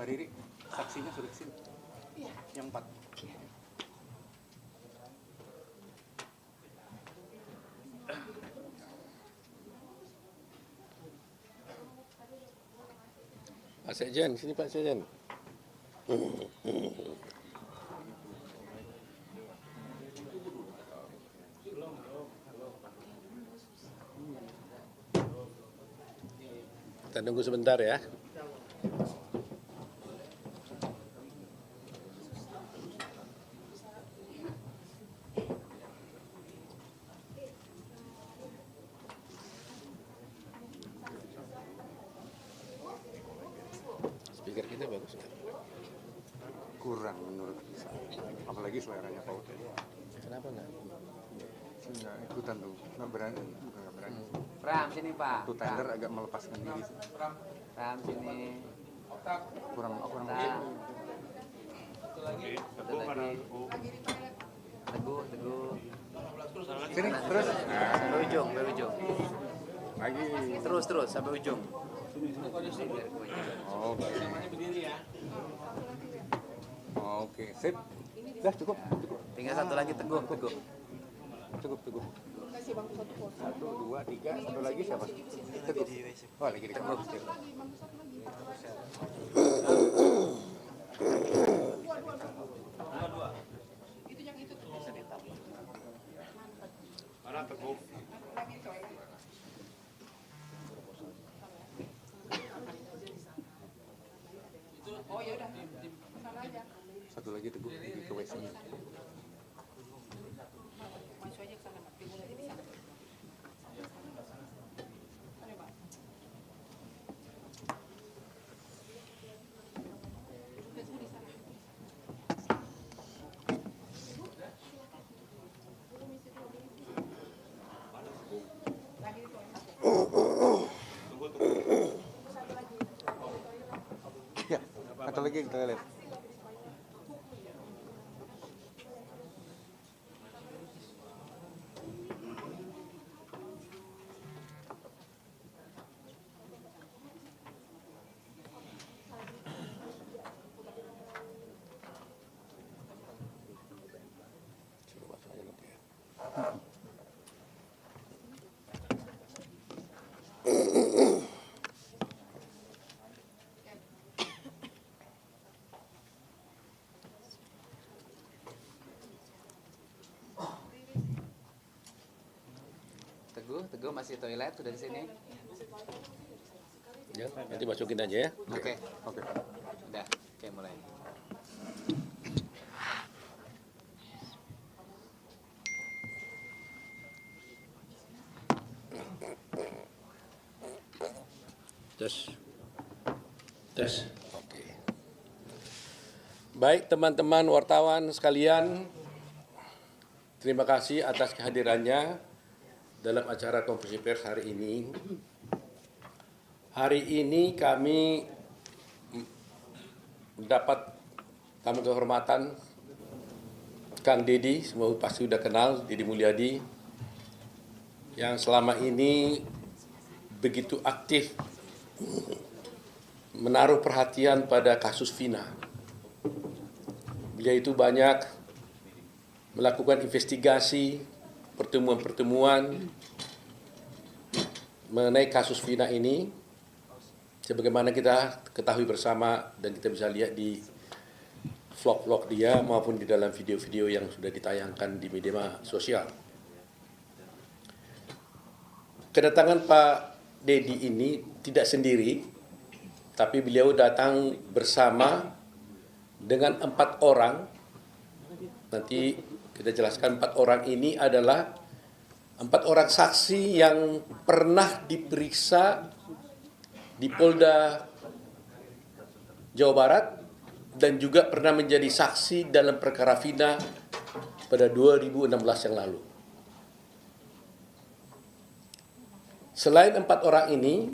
Mbak Riri, saksinya sudah kesini? Iya. Yang 4. Pak Sekjen, sini Pak Sekjen. Kita tunggu sebentar ya. Speaker kita bagus nggak? Kurang menurut saya. Apalagi suaranya Paut. Kenapa nggak? Nggak ikutan tuh. Nggak berani. Nggak berani. Pram sini Pak. Tuh tender agak melepaskan diri. Pram sini. Kurang Pram. Satu lagi. Teguh. Sini, terus. Sampai ujung. Lagi. Terus sampai ujung. Oke. Oke, sip. Dah cukup. Tinggal satu lagi Teguh. Cukup. 1, 2, 3. Satu lagi siapa? Teguh. Oh, lagi di kamar. Mana Teguh? Satu lagi Teguh pergi ke WC. Ya, satu lagi kita lihat. Teguh masih toilet sudah di sini. Ya, nanti masukin aja ya. Oke. Oke. Udah. Oke, mulai. Tes. Oke. Baik teman-teman wartawan sekalian, terima kasih atas kehadirannya dalam acara konferensi pers hari ini. Hari ini kami mendapat tamu kehormatan Kang Deddy, semua pasti sudah kenal, Deddy Mulyadi, yang selama ini begitu aktif menaruh perhatian pada kasus Vina. Beliau itu banyak melakukan investigasi, pertemuan-pertemuan mengenai kasus Vina ini, sebagaimana kita ketahui bersama dan kita bisa lihat di vlog-vlog dia maupun di dalam video-video yang sudah ditayangkan di media sosial. Kedatangan Pak Deddy ini tidak sendiri, tapi beliau datang bersama dengan 4 orang. Nanti kita jelaskan 4 orang ini adalah 4 orang saksi yang pernah diperiksa di Polda Jawa Barat dan juga pernah menjadi saksi dalam perkara Vina pada 2016 yang lalu. Selain 4 orang ini,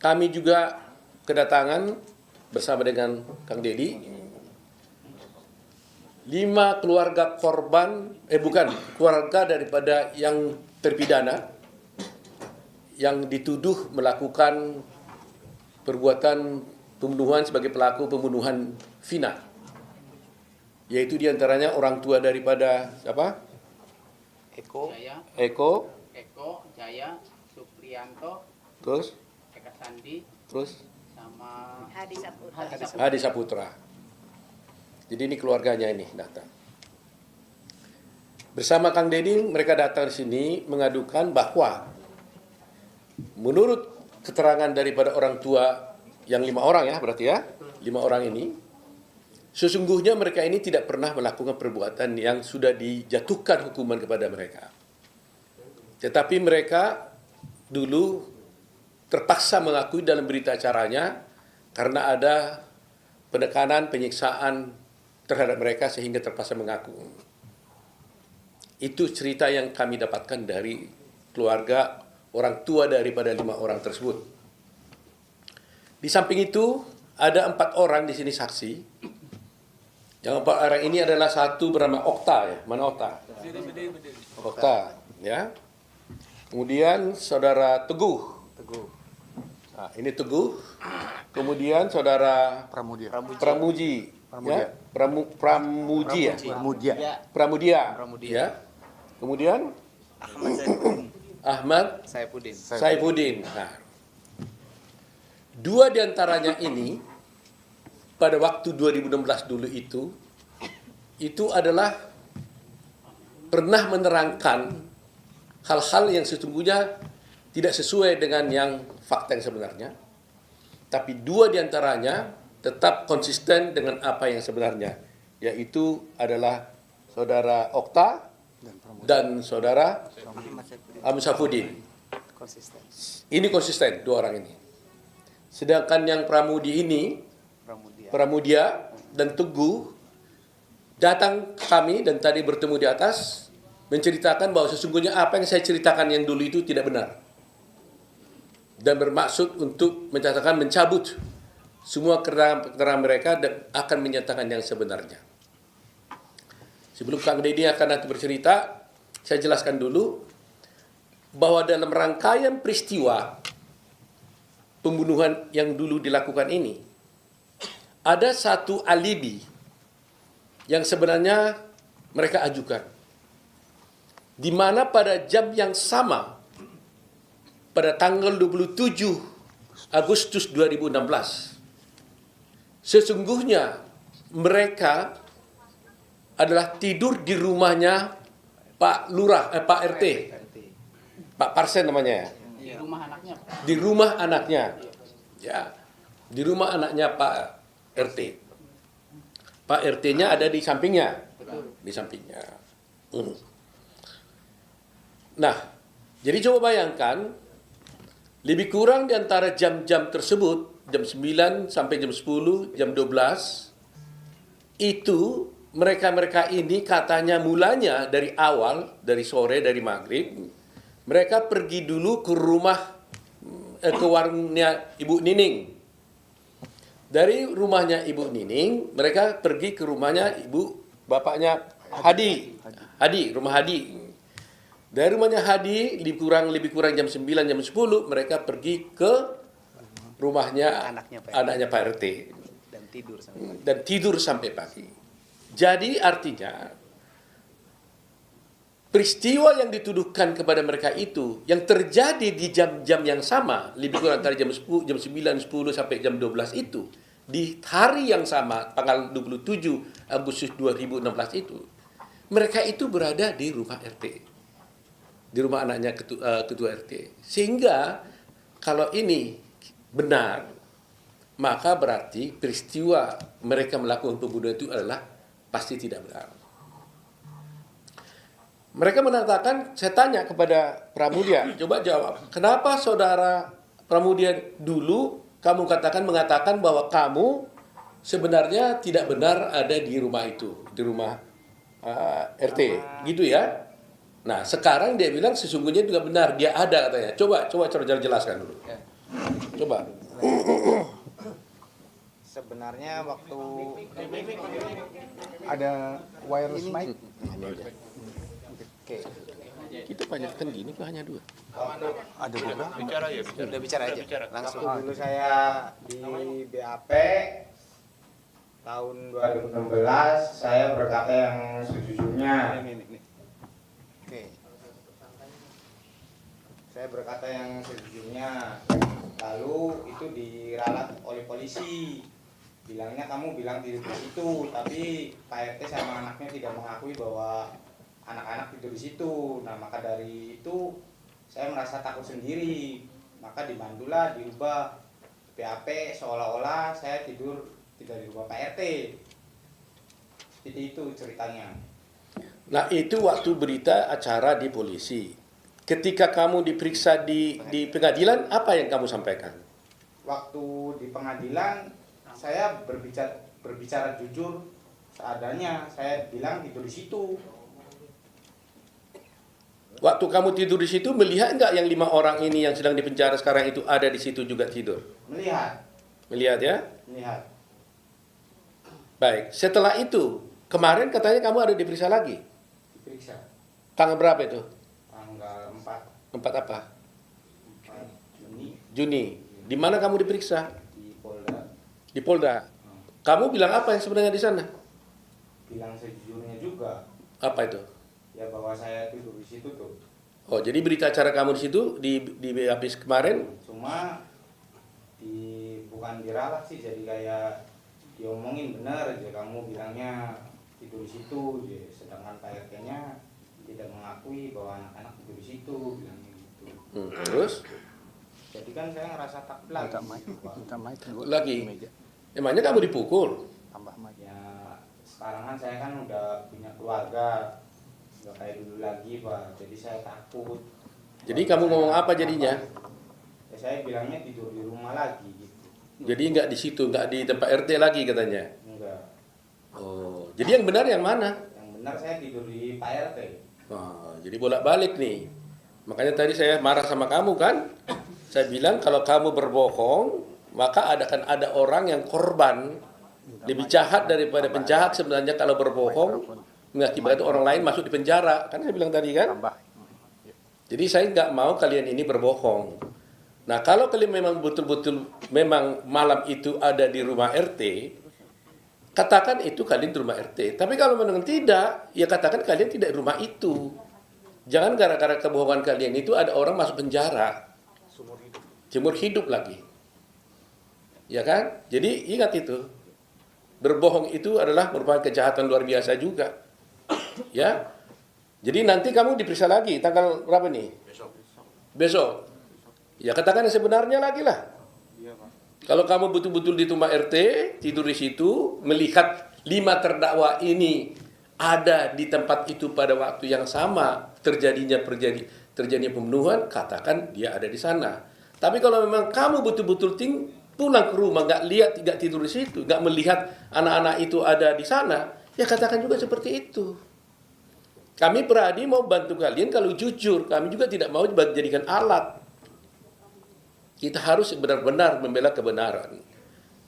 kami juga kedatangan bersama dengan Kang Deddy 5 keluarga korban, keluarga daripada yang terpidana yang dituduh melakukan perbuatan pembunuhan sebagai pelaku pembunuhan Vina. Yaitu diantaranya orang tua daripada siapa? Eko. Jaya, Eko, Eko, Jaya, Suprianto, terus, Eka Sandi, terus sama Hadi Saputra. Hadi Saputra. Jadi ini keluarganya ini datang. Bersama Kang Deddy mereka datang di sini mengadukan bahwa menurut keterangan daripada orang tua yang 5 orang ya berarti ya 5 orang ini, sesungguhnya mereka ini tidak pernah melakukan perbuatan yang sudah dijatuhkan hukuman kepada mereka. Tetapi mereka dulu terpaksa mengakui dalam berita acaranya karena ada penekanan, penyiksaan terhadap mereka sehingga terpaksa mengaku. Itu cerita yang kami dapatkan dari keluarga orang tua daripada 5 orang tersebut. Di samping itu ada 4 orang di sini saksi. Yang 4 orang ini adalah satu bernama Okta ya. Mana Okta? Okta ya. Kemudian saudara Teguh. Nah, ini Teguh. Kemudian saudara Pramudia. Pramuji. Ya? Pramuji ya. Pramudia. Pramudia. Pramudia. Ya. Kemudian Ahmad Saifuddin. Saifuddin. Nah, 2 diantaranya ini pada waktu 2016 dulu itu adalah pernah menerangkan hal-hal yang sesungguhnya tidak sesuai dengan yang fakta yang sebenarnya. Tapi 2 diantaranya tetap konsisten dengan apa yang sebenarnya, yaitu adalah saudara Okta dan saudara Ahmad Saifuddin. Konsisten. Ini konsisten 2 orang ini. Sedangkan yang Pramudi ini, Pramudia dan Teguh datang ke kami dan tadi bertemu di atas menceritakan bahwa sesungguhnya apa yang saya ceritakan yang dulu itu tidak benar. Dan bermaksud untuk menyatakan mencabut semua keterangan mereka dan akan menyatakan yang sebenarnya. Sebelum Kang Deddy akan nanti bercerita, saya jelaskan dulu bahwa dalam rangkaian peristiwa pembunuhan yang dulu dilakukan ini, ada satu alibi yang sebenarnya mereka ajukan. Di mana pada jam yang sama, pada tanggal 27 Agustus 2016, sesungguhnya mereka adalah tidur di rumahnya Pak Lurah, Pak RT, Pak Parsen namanya ya. di rumah anaknya. Di rumah anaknya, ya, di rumah anaknya Pak RT. Pak RT-nya ada di sampingnya, di sampingnya. Nah, jadi coba bayangkan, lebih kurang di antara jam-jam tersebut, jam 9 sampai jam 10, jam 12, itu mereka-mereka ini katanya mulanya dari awal, dari sore, dari maghrib, mereka pergi dulu ke rumah, ke warungnya Ibu Nining. Dari rumahnya Ibu Nining, mereka pergi ke rumahnya bapaknya Hadi. Hadi, rumah Hadi. Dari rumahnya Hadi, lebih kurang jam 9, jam 10, mereka pergi ke rumahnya anaknya Pak RT. Dan tidur sampai pagi. Jadi artinya, peristiwa yang dituduhkan kepada mereka itu, yang terjadi di jam-jam yang sama, lebih kurang antara jam 10, jam 9, 10 sampai jam 12 itu, di hari yang sama, tanggal 27 Agustus 2016 itu, mereka itu berada di rumah RT. Di rumah anaknya ketua RT. Sehingga kalau ini benar, maka berarti peristiwa mereka melakukan pembunuhan itu adalah pasti tidak benar. Mereka mengatakan, saya tanya kepada Pramudia, coba jawab, kenapa saudara Pramudia dulu kamu mengatakan bahwa kamu sebenarnya tidak benar ada di rumah itu, di rumah RT, gitu ya? Nah, sekarang dia bilang sesungguhnya juga benar, dia ada katanya. Coba jelaskan dulu. Coba. Sebenarnya waktu ada wireless mic. Oke. Kita banyakkan gini kok hanya 2. Ada beberapa. Udah bicara aja. Langsung. Waktu dulu saya di BAP tahun 2016 saya berkata yang sejujurnya. Oke. Saya berkata yang sejujurnya. Lalu itu diralat oleh polisi. Bilangnya kamu bilang tidur di situ, tapi Pak RT sama anaknya tidak mengakui bahwa anak-anak tidur di situ. Nah, maka dari itu saya merasa takut sendiri. Maka dibantulah diubah BAP seolah-olah saya tidur tidak di rumah Pak RT. Seperti itu ceritanya. Nah, itu waktu berita acara di polisi. Ketika kamu diperiksa di pengadilan, apa yang kamu sampaikan? Waktu di pengadilan saya berbicara jujur seadanya. Saya bilang tidur di situ. Waktu kamu tidur di situ, melihat nggak yang 5 orang ini yang sedang dipenjara sekarang itu ada di situ juga tidur? Melihat, Melihat ya? melihat. Baik, setelah itu, kemarin katanya kamu ada diperiksa lagi. Diperiksa Tanggal berapa itu? tanggal 4 apa? Juni Juni. Di mana kamu diperiksa? di Polda. Di Polda. Kamu bilang apa yang sebenarnya di sana? Bilang sejujurnya juga Apa itu? ya bahwa saya tidur di situ tuh. Oh, jadi berita acara kamu di situ di BAP kemarin, Cuma bukan diralat sih, jadi kayak diomongin benar aja, kamu bilangnya tidur di situ, sedangkan Pak RT-nya tidak mengakui bahwa anak-anak tidur di situ, bilangnya gitu. terus Jadi kan saya ngerasa takut lagi. lagi. Emangnya kamu dipukul? Ya sekarang kan saya kan udah punya keluarga, nggak kayak dulu lagi Pak, jadi saya takut. Jadi kamu ngomong apa jadinya? Ya saya bilangnya tidur di rumah lagi gitu. Jadi nggak di situ, nggak di tempat RT lagi katanya. Enggak. Oh, jadi yang benar yang mana? Yang benar saya tidur di Pak RT. Oh, jadi bolak-balik nih. Makanya tadi saya marah sama kamu kan? Saya bilang kalau kamu berbohong, maka akan ada orang yang korban lebih jahat daripada penjahat sebenarnya kalau berbohong mengakibatkan orang lain masuk di penjara. Kan saya bilang tadi kan? Jadi saya nggak mau kalian ini berbohong. Nah, kalau kalian memang betul-betul memang malam itu ada di rumah RT, katakan itu kalian di rumah RT. Tapi kalau memang tidak, ya katakan kalian tidak di rumah itu. Jangan gara-gara kebohongan kalian itu ada orang masuk penjara. Seumur hidup lagi. Ya kan? Jadi ingat itu. Berbohong itu adalah merupakan kejahatan luar biasa juga. Ya. Jadi nanti kamu diperiksa lagi tanggal berapa nih? Besok. Ya katakan yang sebenarnya lagi lah. Kalau kamu betul-betul di rumah RT, tidur di situ, melihat 5 terdakwa ini ada di tempat itu pada waktu yang sama terjadinya pembunuhan, katakan dia ada di sana. Tapi kalau memang kamu betul-betul pulang ke rumah, nggak lihat, tidak tidur di situ, nggak melihat anak-anak itu ada di sana, ya katakan juga seperti itu. Kami Peradi mau bantu kalian kalau jujur, kami juga tidak mau dijadikan alat. Kita harus benar-benar membela kebenaran.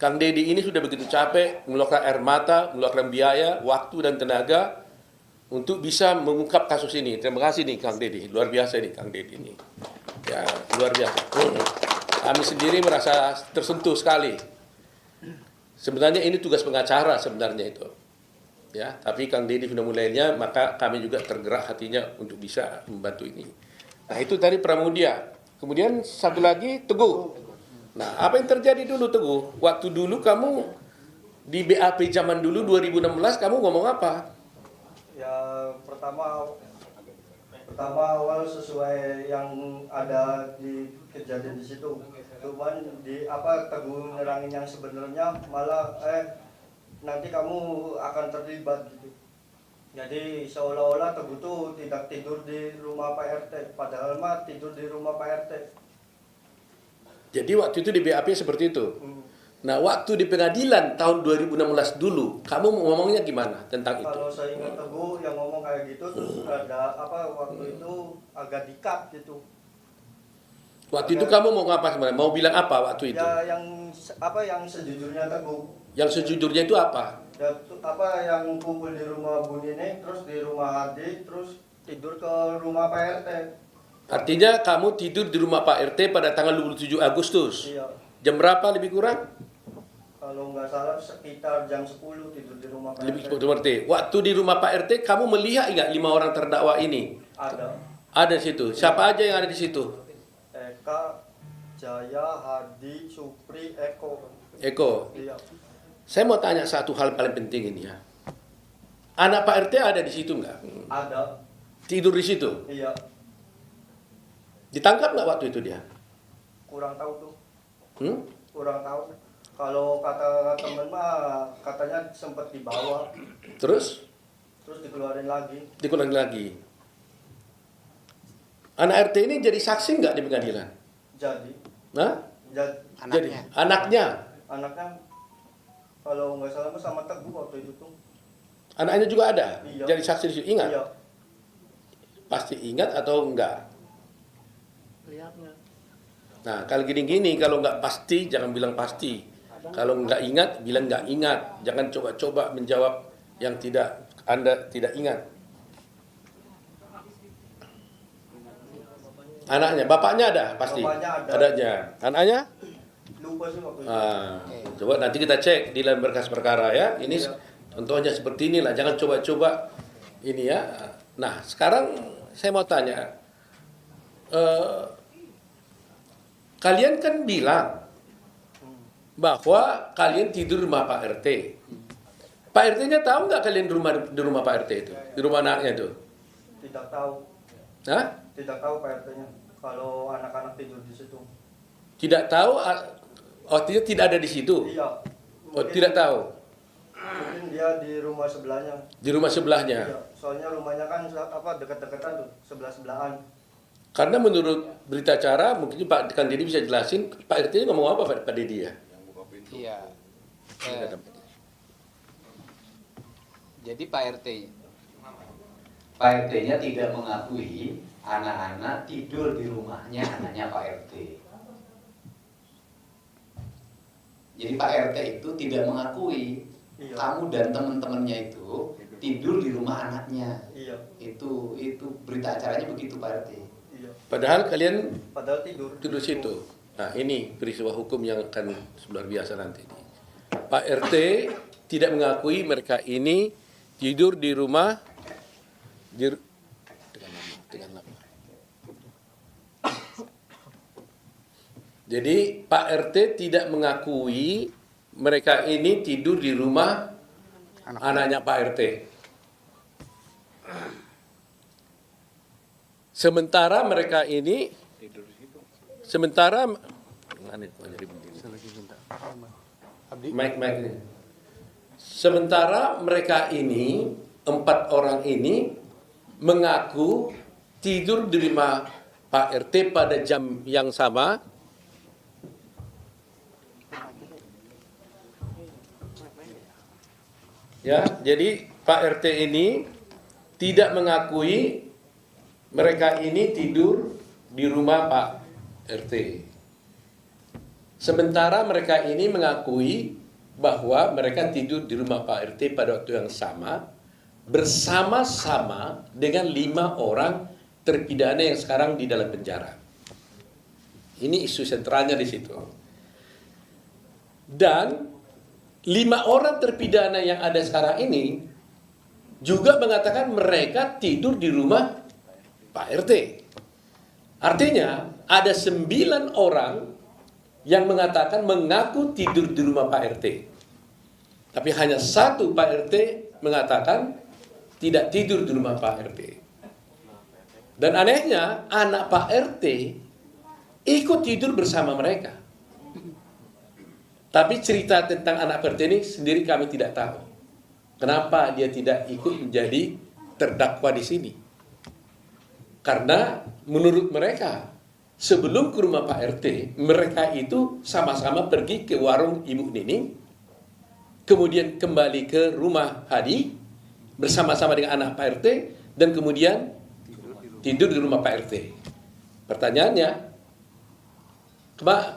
Kang Deddy ini sudah begitu capek, mengeluarkan air mata, mengeluarkan biaya, waktu dan tenaga untuk bisa mengungkap kasus ini. Terima kasih nih Kang Deddy, luar biasa nih Kang Deddy ini. Ya, luar biasa. Kami sendiri merasa tersentuh sekali. Sebenarnya ini tugas pengacara sebenarnya itu. Ya, tapi Kang Deddy sudah mulainya, maka kami juga tergerak hatinya untuk bisa membantu ini. Nah, itu tadi Pramudia. Kemudian satu lagi Teguh. Nah, apa yang terjadi dulu Teguh? Waktu dulu kamu di BAP zaman dulu 2016 kamu ngomong apa? Ya pertama awal sesuai yang ada di kejadian di situ. Cuman di Teguh nerangin yang sebenarnya malah nanti kamu akan terlibat gitu. Jadi seolah-olah Teguh tuh tidak tidur di rumah Pak RT, padahal mah tidur di rumah Pak RT. Jadi waktu itu di BAP seperti itu. Nah, waktu di pengadilan tahun 2016 dulu, kamu ngomongnya gimana tentang itu? Kalau saya ingat Teguh yang ngomong kayak gitu, terus ada waktu itu agak dikat gitu. Waktu itu kamu mau ngapa sebenarnya? Mau bilang apa waktu itu? Ya yang sejujurnya Teguh. Yang sejujurnya itu apa? Ya, yang kumpul di rumah Bu Nene, terus di rumah Hardi, terus tidur ke rumah Pak RT. Artinya kamu tidur di rumah Pak RT pada tanggal 27 Agustus. Iya. Jam berapa lebih kurang? Kalau nggak salah sekitar jam 10 tidur di rumah Pak Lebih RT. RT. Waktu di rumah Pak RT kamu melihat nggak 5 orang terdakwa ini? Ada Ada di situ. Siapa aja yang ada di situ? Eka, Jaya, Hadi, Supri, Eko. Eko. Iya. Saya mau tanya satu hal paling penting ini ya. Anak Pak RT ada di situ nggak? Ada. Tidur di situ? Iya. Ditangkap nggak waktu itu dia? Kurang tahu tuh. Hmm? Kurang tahu. Kalau kata temen mah katanya sempat dibawa, Terus dikeluarin lagi. dikulangi lagi. Anak RT ini jadi saksi nggak di pengadilan? Jadi, Nah? Jadi anaknya, anaknya kalau nggak salah mah sama Teguh waktu itu tuh. anaknya juga ada. Iya. Jadi saksi di situ. Ingat? Iya. Pasti ingat atau enggak? Nah, kalau gini-gini, kalau nggak pasti, jangan bilang pasti. Kalau nggak ingat, bilang nggak ingat. Jangan coba-coba menjawab yang tidak Anda tidak ingat. Anaknya, bapaknya ada pasti. Bapaknya ada. Adanya. Anaknya? Lupa sih waktu itu. Coba nanti kita cek di dalam berkas perkara ya. Ini Iya. contohnya seperti inilah. Jangan coba-coba ini ya. Nah, sekarang saya mau tanya. Kalian kan bilang bahwa kalian tidur di rumah Pak RT. Pak RT-nya tahu nggak kalian di rumah Pak RT itu? Di rumah anaknya itu? Tidak tahu. Hah? Tidak tahu Pak RT-nya kalau anak-anak tidur di situ. Tidak tahu? Artinya tidak ada di situ? Iya. Oh, tidak tahu? Mungkin dia di rumah sebelahnya. Di rumah sebelahnya? Iya. Soalnya rumahnya kan dekat-dekatan tuh, sebelah-sebelahan. Karena menurut berita acara, mungkin Pak Kandidi bisa jelasin, Pak RT ngomong apa Pak Didi ya? Iya. Jadi Pak RT-nya tidak mengakui anak-anak tidur di rumahnya anaknya Pak RT. Jadi Pak RT itu tidak mengakui Iya. kamu dan teman-temannya itu tidur di rumah anaknya. Iya. Itu berita acaranya begitu Pak RT. Iya. Padahal kalian Padahal tidur. tidur situ. Nah, ini peristiwa hukum yang akan luar biasa nanti. Pak RT tidak mengakui mereka ini tidur di rumah dengan lama. Jadi Pak RT tidak mengakui mereka ini tidur di rumah anaknya Pak RT. Sementara mereka ini sementara mereka ini 4 orang ini mengaku tidur di rumah Pak RT pada jam yang sama. Ya, jadi Pak RT ini tidak mengakui mereka ini tidur di rumah Pak RT. Sementara mereka ini mengakui bahwa mereka tidur di rumah Pak RT pada waktu yang sama, bersama-sama dengan 5 orang terpidana yang sekarang di dalam penjara. Ini isu sentralnya di situ. Dan 5 orang terpidana yang ada sekarang ini juga mengatakan mereka tidur di rumah Pak RT. Artinya ada 9 orang yang mengatakan mengaku tidur di rumah Pak RT. Tapi hanya 1 Pak RT mengatakan tidak tidur di rumah Pak RT. Dan anehnya anak Pak RT ikut tidur bersama mereka. Tapi cerita tentang anak Pak RT ini sendiri kami tidak tahu. Kenapa dia tidak ikut menjadi terdakwa di sini? Karena menurut mereka sebelum ke rumah Pak RT, mereka itu sama-sama pergi ke warung Ibu Nining, kemudian kembali ke rumah Hadi bersama-sama dengan anak Pak RT, dan kemudian tidur di rumah Pak RT. Pertanyaannya,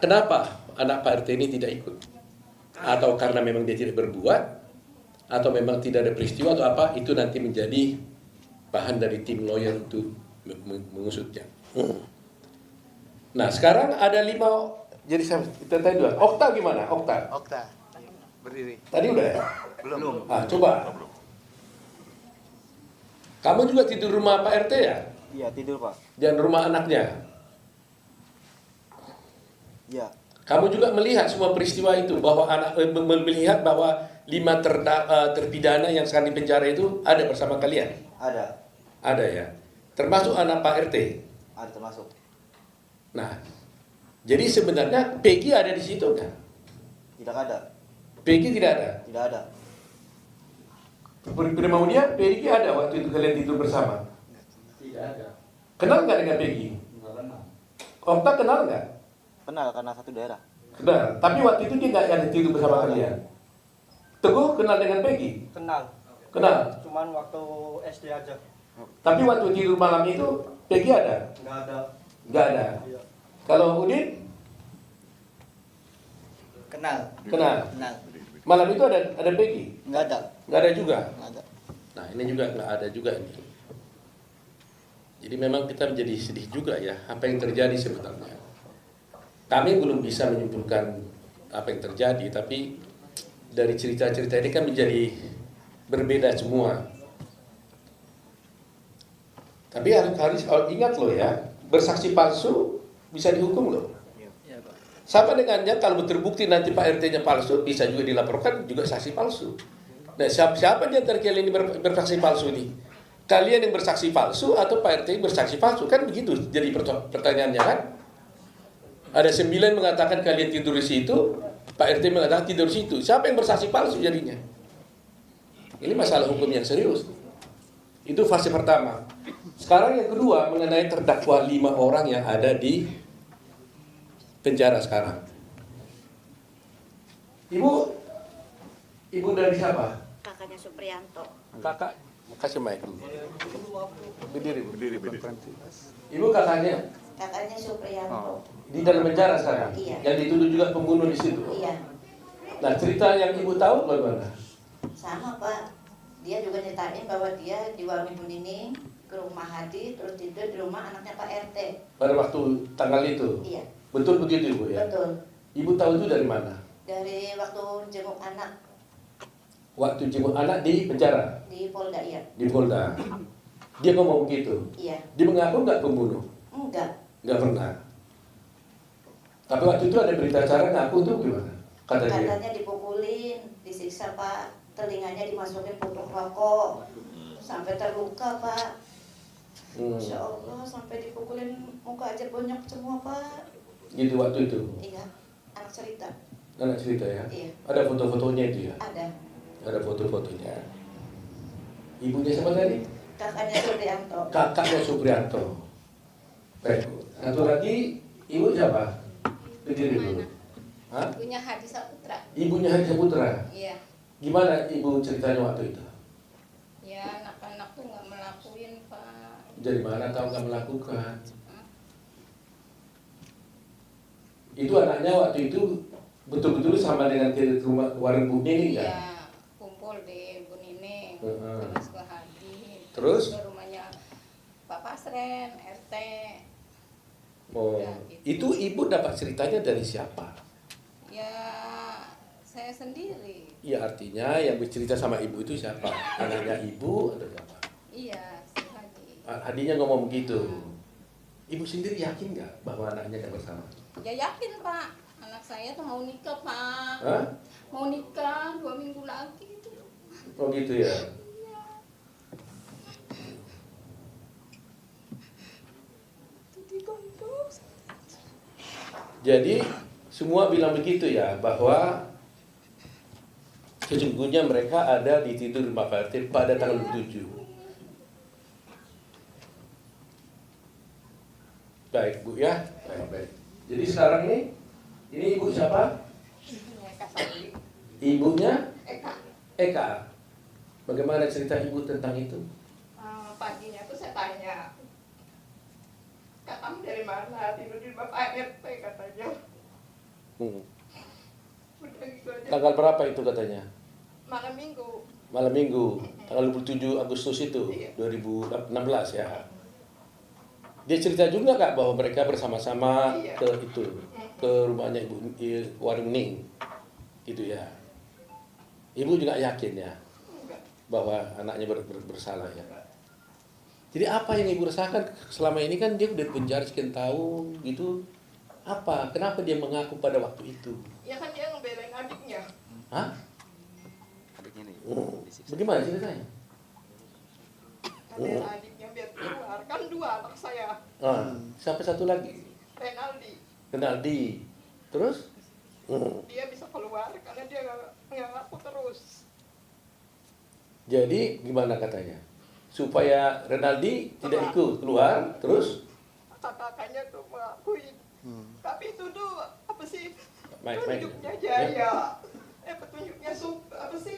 kenapa anak Pak RT ini tidak ikut? Atau karena memang dia tidak berbuat, atau memang tidak ada peristiwa atau apa, itu nanti menjadi bahan dari tim lawyer untuk mengusutnya. Nah, sekarang ada 5. Jadi kita tanya dulu. Okta gimana? Okta. Okta. Berdiri. Tadi udah ya? Belum. Coba. Kamu juga tidur rumah Pak RT ya? Iya, tidur Pak. Dan rumah anaknya? Iya. Kamu juga melihat semua peristiwa itu, bahwa melihat bahwa 5 terpidana yang sekarang di penjara itu ada bersama kalian? Ada. Ada ya? Termasuk anak Pak RT? Ada termasuk. Nah, jadi sebenarnya Peggy ada di situ kan? Tidak ada. Peggy tidak ada? Tidak ada. Mau dia, Peggy ada waktu itu kalian tidur bersama? Tidak ada. Kenal nggak dengan Peggy? Nggak kenal. Okta kenal nggak? Kenal karena satu daerah. Kenal. Tapi waktu itu dia nggak ada tidur bersama kalian. Teguh kenal dengan Peggy? Kenal. Kenal. Cuman waktu SD aja. Tapi waktu tidur malam itu Peggy ada? Nggak ada. Nggak ada. Iya. Kalau Udin Kenal. kenal. Kenal. Malam itu ada Peggy? Nggak ada. Nggak ada juga. Nggak ada. Nah ini juga nggak ada juga ini. Jadi memang kita menjadi sedih juga ya apa yang terjadi sebenarnya. Kami belum bisa menyimpulkan apa yang terjadi, tapi dari cerita-cerita ini kan menjadi berbeda semua. Tapi harus ingat loh ya, bersaksi palsu bisa dihukum loh. Sama dengannya kalau terbukti nanti Pak RT-nya palsu, bisa juga dilaporkan juga saksi palsu. Nah siapa di antara kalian ini bersaksi palsu ini? Kalian yang bersaksi palsu atau Pak RT bersaksi palsu? Kan begitu jadi pertanyaannya kan? Ada 9 mengatakan kalian tidur di situ, Pak RT mengatakan tidur di situ. Siapa yang bersaksi palsu jadinya? Ini masalah hukum yang serius. Itu fase pertama. Sekarang yang kedua mengenai terdakwa 5 orang yang ada di penjara sekarang. Ibu dari siapa? Kakaknya Suprianto. Kakak, kasih mic dulu. Berdiri. Ibu kakaknya Kakaknya Suprianto. di dalam penjara sekarang. Iya. Yang dituduh juga pembunuh di situ. Iya, Nah cerita yang ibu tahu bagaimana? sama Pak. Dia juga nyeritain bahwa dia di Warung Ibu Nining ke rumah Hadi, terus tidur di rumah anaknya Pak RT. Pada waktu tanggal itu. Iya, Betul begitu ibu ya? betul. Ibu tahu itu dari mana? Dari waktu jenguk anak Waktu jenguk anak di penjara, di Polda, iya. di Polda. Dia ngomong begitu. Iya, Dia mengaku nggak pembunuh? enggak. Nggak pernah. Tapi waktu itu ada berita acara ngaku tuh gimana? Kata dia. Katanya dipukulin, disiksa Pak. Telinganya dimasukin puntung rokok. Sampai terluka Pak. Masya Allah, sampai dipukulin muka aja bonyok semua Pak. Gitu waktu itu. Iya, anak cerita. Anak cerita ya? Iya. Ada foto-fotonya itu ya? Ada. Ada foto-fotonya. Ibunya siapa tadi? Kakaknya Suprianto. Kakaknya Suprianto. Baik. Satu lagi, ibu siapa? Berdiri dulu. Hah? Ibunya Hadi Saputra. Ibunya Haji Saputra. Iya. Gimana ibu ceritanya waktu itu? Ya anak-anak tuh nggak melakuin Pak. Dari mana tahu nggak melakukan? Itu anaknya waktu itu betul-betul sama dengan di rumah warung Bu Nining ya? Iya. Kumpul di Bu Nining. Heeh. Terus ke Hadi. Terus? Ke rumahnya Pak Pasren, RT. Oh, Ya, itu ibu dapat ceritanya dari siapa? Ya saya sendiri. Ya artinya yang bercerita sama ibu itu siapa? Anaknya ibu atau siapa? Iya, si Hadi. Hadinya ngomong begitu. Ibu sendiri yakin nggak bahwa anaknya ada bersama? Ya yakin Pak. Anak saya tuh mau nikah Pak. Hah? Mau nikah 2 minggu lagi itu. Oh gitu ya. Jadi semua bilang begitu ya, bahwa sesungguhnya mereka ada di tidur rumah Pak RT pada tanggal 7. Baik Bu ya. Baik. Jadi sekarang ini ibu siapa? Ya, Kak Sandi. Ibunya Eka. Eka. Bagaimana cerita ibu tentang itu? Paginya tuh saya tanya, Kak kamu dari mana? Tidur di Bapak RT katanya. Udah gitu aja. Tanggal berapa itu katanya? malam minggu. Malam minggu, tanggal 27 Agustus itu, Iya. 2016 ya. Dia cerita juga Kak bahwa mereka bersama-sama Iya. ke rumahnya Ibu Warung Ning, gitu ya. Ibu juga yakin ya Enggak. bahwa anaknya bersalah ya. Jadi apa yang Ibu rasakan selama ini, kan dia udah penjara sekian tahun gitu. Apa? Kenapa dia mengaku pada waktu itu? Ya kan dia ngebelain adiknya. Hah? Adiknya nih. Bagaimana ceritanya? Ngebelain adiknya biar keluar. Kan 2 anak saya. Siapa satu lagi? Renaldi. Renaldi. Terus? Dia bisa keluar karena dia nggak ngaku terus. Jadi gimana katanya? Supaya Renaldi tidak ikut keluar, terus? Kakaknya tuh mengakui. Tapi itu tuh apa sih? Mike. Petunjuknya Jaya. Petunjuknya apa sih?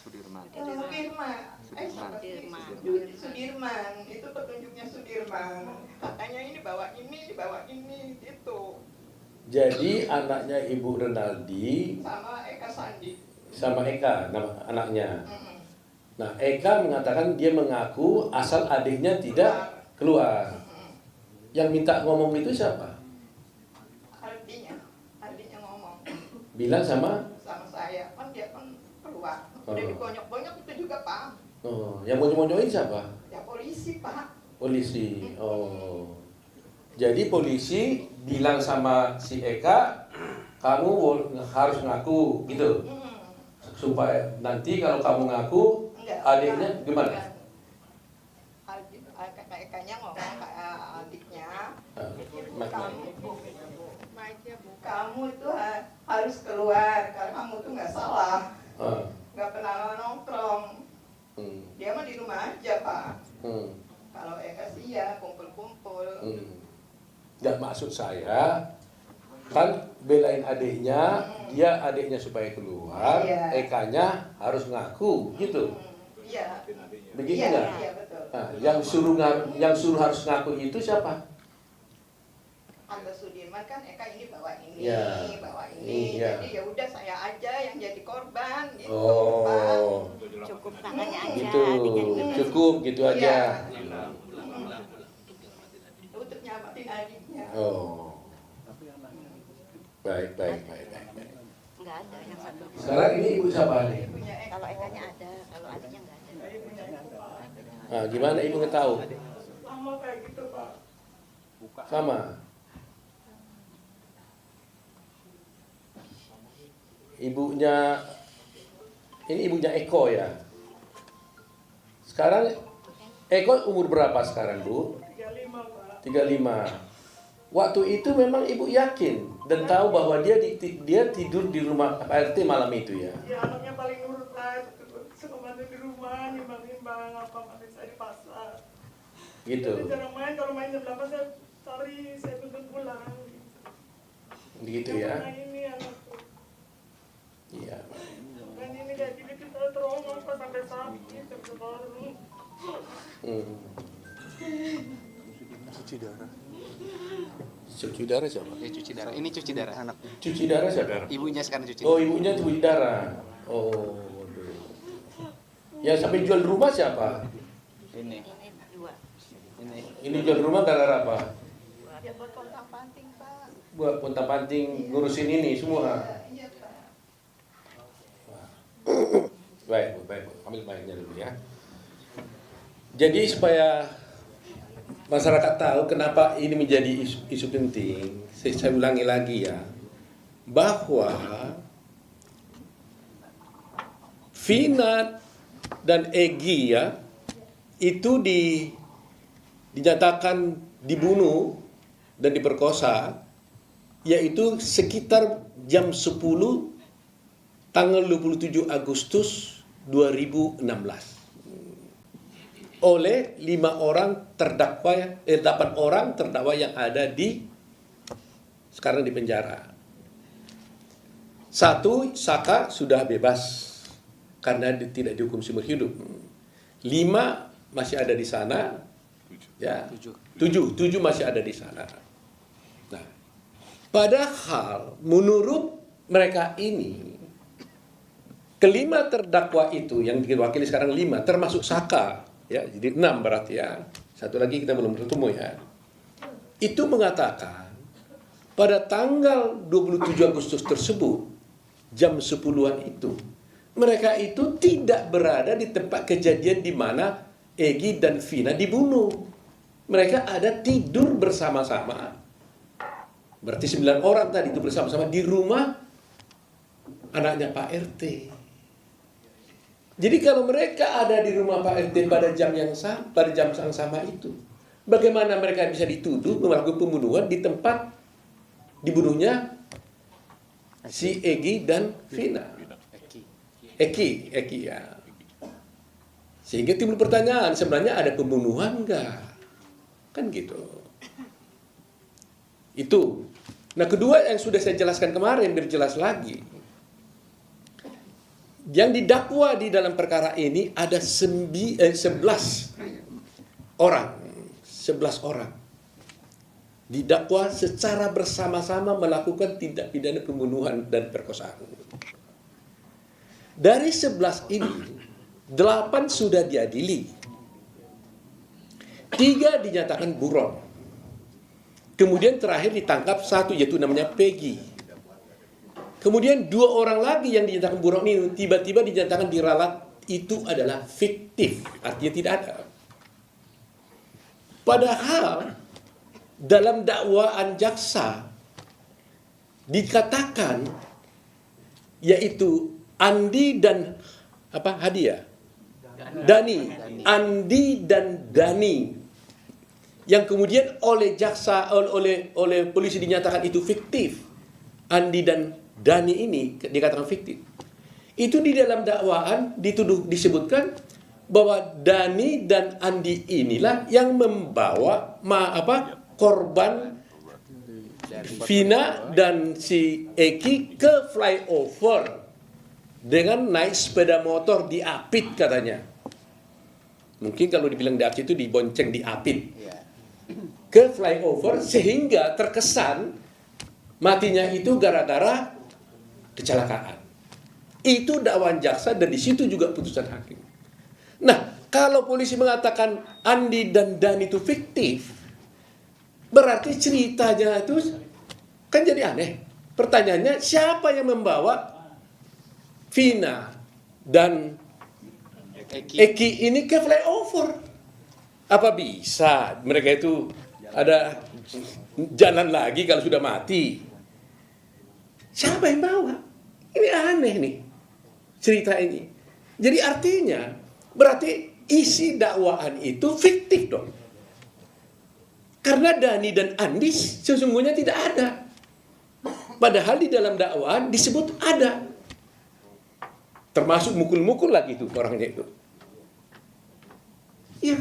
Sudirman. Sudirman. Itu petunjuknya Sudirman. Katanya ini bawa ini gitu. Jadi anaknya Ibu Renaldi Sama Eka Sandi. sama Eka, nama anaknya. Mm-mm. Nah, Eka mengatakan dia mengaku asal adiknya tidak keluar. Yang minta ngomong itu siapa? Ardinya ngomong Bilang sama? sama saya, kan dia kan keluar. Udah dibonyok-bonyok itu juga Pak. Yang monyo-monyoin siapa? Ya polisi Pak. Polisi. Jadi polisi bilang sama si Eka, kamu harus ngaku gitu. Supaya nanti kalau kamu ngaku, Enggak, adiknya gimana? Ekanya ngomong ke adiknya, kamu itu harus keluar karena kamu tuh nggak salah, nggak pernah nongkrong. Dia mah di rumah aja Pak. Kalau Eka sih ya kumpul-kumpul. Nggak, maksud saya kan belain adiknya, dia adiknya supaya keluar, Iya. Ekanya harus ngaku gitu. Iya. Begitu Iya, nggak? iya betul. Nah, yang suruh harus ngaku itu siapa? Angga Sudirman kan Eka ini bawa ini, Iya. bawa ini. Iya. Jadi ya udah saya aja yang jadi korban gitu. Oh, Pak. Cukup tangannya aja. gitu, dijadikan cukup gitu aja. Iya. Untuk nyamatin adiknya. Oh, baik. Nggak ada yang satu. Sekarang ini ibu siapa nih? Punya Eka. Kalau ekanya ada, kalau adiknya nggak ada. Nah, gimana ibu ngetahu? Sama kayak gitu Pak. Sama. Ibunya, ini ibunya Eko ya. Sekarang Eko umur berapa sekarang, Bu? 35 Pak. 35. Waktu itu memang ibu yakin dan tahu bahwa dia tidur di rumah Pak RT malam itu ya. Ya anaknya paling nurut Pak. Suka bantu di rumah, nimbang-nimbang apa nggak bisa di pasar. Gitu. Tapi jarang main, kalau main jam 8 saya cari, saya tuntut pulang. Gitu Yang ya. pernah ini anakku. Iya. Kan ini kayak gini kita trauma Pak sampai sakit, sampai baru. Cuci darah siapa? Cuci darah. Ini cuci darah. Anak. Cuci darah siapa? Ibunya sekarang cuci. Oh, ibunya cuci darah. Oh, waduh. Yang sampai jual rumah siapa? Ini. Ini dua. Ini jual rumah gara-gara apa? Ya buat pontang-panting Pak. Buat pontang-panting ngurusin ini semua. Iya Pak. Baik. Ambil mic-nya dulu ya. Jadi supaya masyarakat tahu kenapa ini menjadi isu penting, saya ulangi lagi ya, bahwa Vina dan Egy ya itu dinyatakan dibunuh dan diperkosa, yaitu sekitar jam 10 tanggal 27 Agustus 2016 oleh 8 orang terdakwa yang ada sekarang di penjara. 1, Saka sudah bebas karena tidak dihukum seumur hidup. 5 masih ada di sana. Ya. 7 masih ada di sana. Nah, padahal menurut mereka ini kelima terdakwa itu yang diwakili sekarang 5, termasuk Saka, ya, jadi 6 berarti ya. Satu lagi kita belum ketemu ya. Itu mengatakan pada tanggal 27 Agustus tersebut, jam 10-an itu, mereka itu tidak berada di tempat kejadian di mana Egy dan Vina dibunuh. Mereka ada tidur bersama-sama. Berarti 9 orang tadi itu bersama-sama di rumah anaknya Pak RT. Jadi kalau mereka ada di rumah Pak RT pada jam yang sama itu, bagaimana mereka bisa dituduh melakukan pembunuhan di tempat dibunuhnya si Egy dan Vina? Eki ya. Sehingga timbul pertanyaan, sebenarnya ada pembunuhan enggak? Kan gitu. Itu. Nah, kedua yang sudah saya jelaskan kemarin, biar jelas lagi. Yang didakwa di dalam perkara ini ada 11 orang. 11 orang. Didakwa secara bersama-sama melakukan tindak pidana pembunuhan dan perkosaan. Dari 11 ini, 8 sudah diadili. 3 dinyatakan buron. Kemudian terakhir ditangkap 1, yaitu namanya Peggy. Kemudian 2 orang lagi yang dinyatakan buron ini tiba-tiba dinyatakan diralat, itu adalah fiktif, artinya tidak ada. Padahal dalam dakwaan jaksa dikatakan yaitu Andi dan Dani, Andi dan Dani, yang kemudian oleh jaksa oleh polisi dinyatakan itu fiktif. Andi dan Dani ini dikatakan fiktif. Itu di dalam dakwaan disebutkan bahwa Dani dan Andi inilah yang membawa korban Vina dan si Eki ke flyover dengan naik sepeda motor diapit katanya. Mungkin kalau dibilang diapit itu dibonceng diapit ke flyover, sehingga terkesan matinya itu gara-gara kecelakaan. Itu dakwaan jaksa dan di situ juga putusan hakim. Nah, kalau polisi mengatakan Andi dan Dani itu fiktif, berarti ceritanya itu kan jadi aneh. Pertanyaannya, siapa yang membawa Vina dan Eki ini ke flyover? Apa bisa mereka itu ada jalan lagi kalau sudah mati? Siapa yang bawa? Ini aneh nih cerita ini. Jadi artinya berarti isi dakwaan itu fiktif dong. Karena Dani dan Andi sesungguhnya tidak ada. Padahal di dalam dakwaan disebut ada. Termasuk mukul-mukul lagi itu orangnya itu. Ya,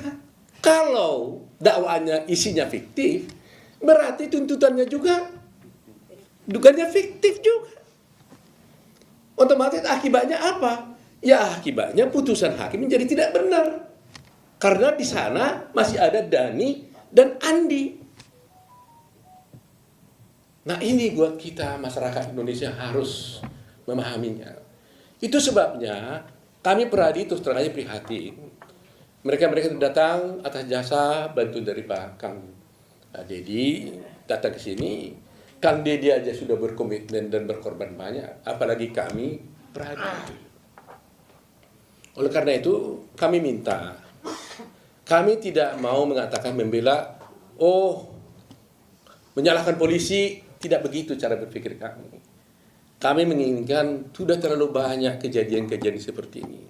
kalau dakwaannya isinya fiktif, berarti tuntutannya juga dugaannya fiktif juga. Otomatis akibatnya apa? Ya akibatnya putusan hakim menjadi tidak benar. Karena di sana masih ada Dani dan Andi. Nah, ini buat kita masyarakat Indonesia harus memahaminya. Itu sebabnya kami Peradi terus terang aja prihatin. Mereka datang atas jasa bantuan dari Pak Kang Dedi, datang ke sini. Kang Dedi aja sudah berkomitmen dan berkorban banyak, apalagi kami Peradi. Oleh karena itu kami minta, kami tidak mau mengatakan membela, menyalahkan polisi, tidak begitu cara berpikir kami. Kami menginginkan sudah terlalu banyak kejadian-kejadian seperti ini.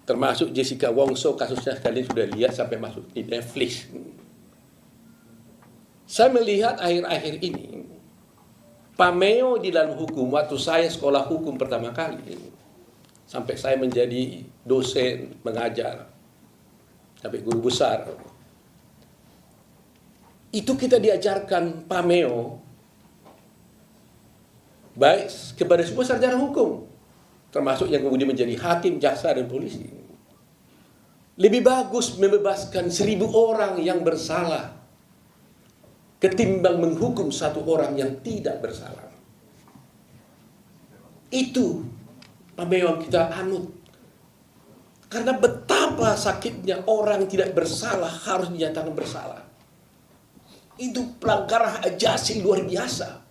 Termasuk Jessica Wongso, kasusnya kalian sudah lihat sampai masuk di Netflix. Saya melihat akhir-akhir ini, pameo di dalam hukum, waktu saya sekolah hukum pertama kali, sampai saya menjadi dosen, mengajar, sampai guru besar, itu kita diajarkan pameo, baik kepada semua sarjana hukum, termasuk yang kemudian menjadi hakim, jaksa, dan polisi. Lebih bagus membebaskan 1000 orang yang bersalah ketimbang menghukum 1 orang yang tidak bersalah. Itu memang kita anut. Karena betapa sakitnya orang tidak bersalah harus dinyatakan bersalah. Itu pelanggaran hak asasi luar biasa.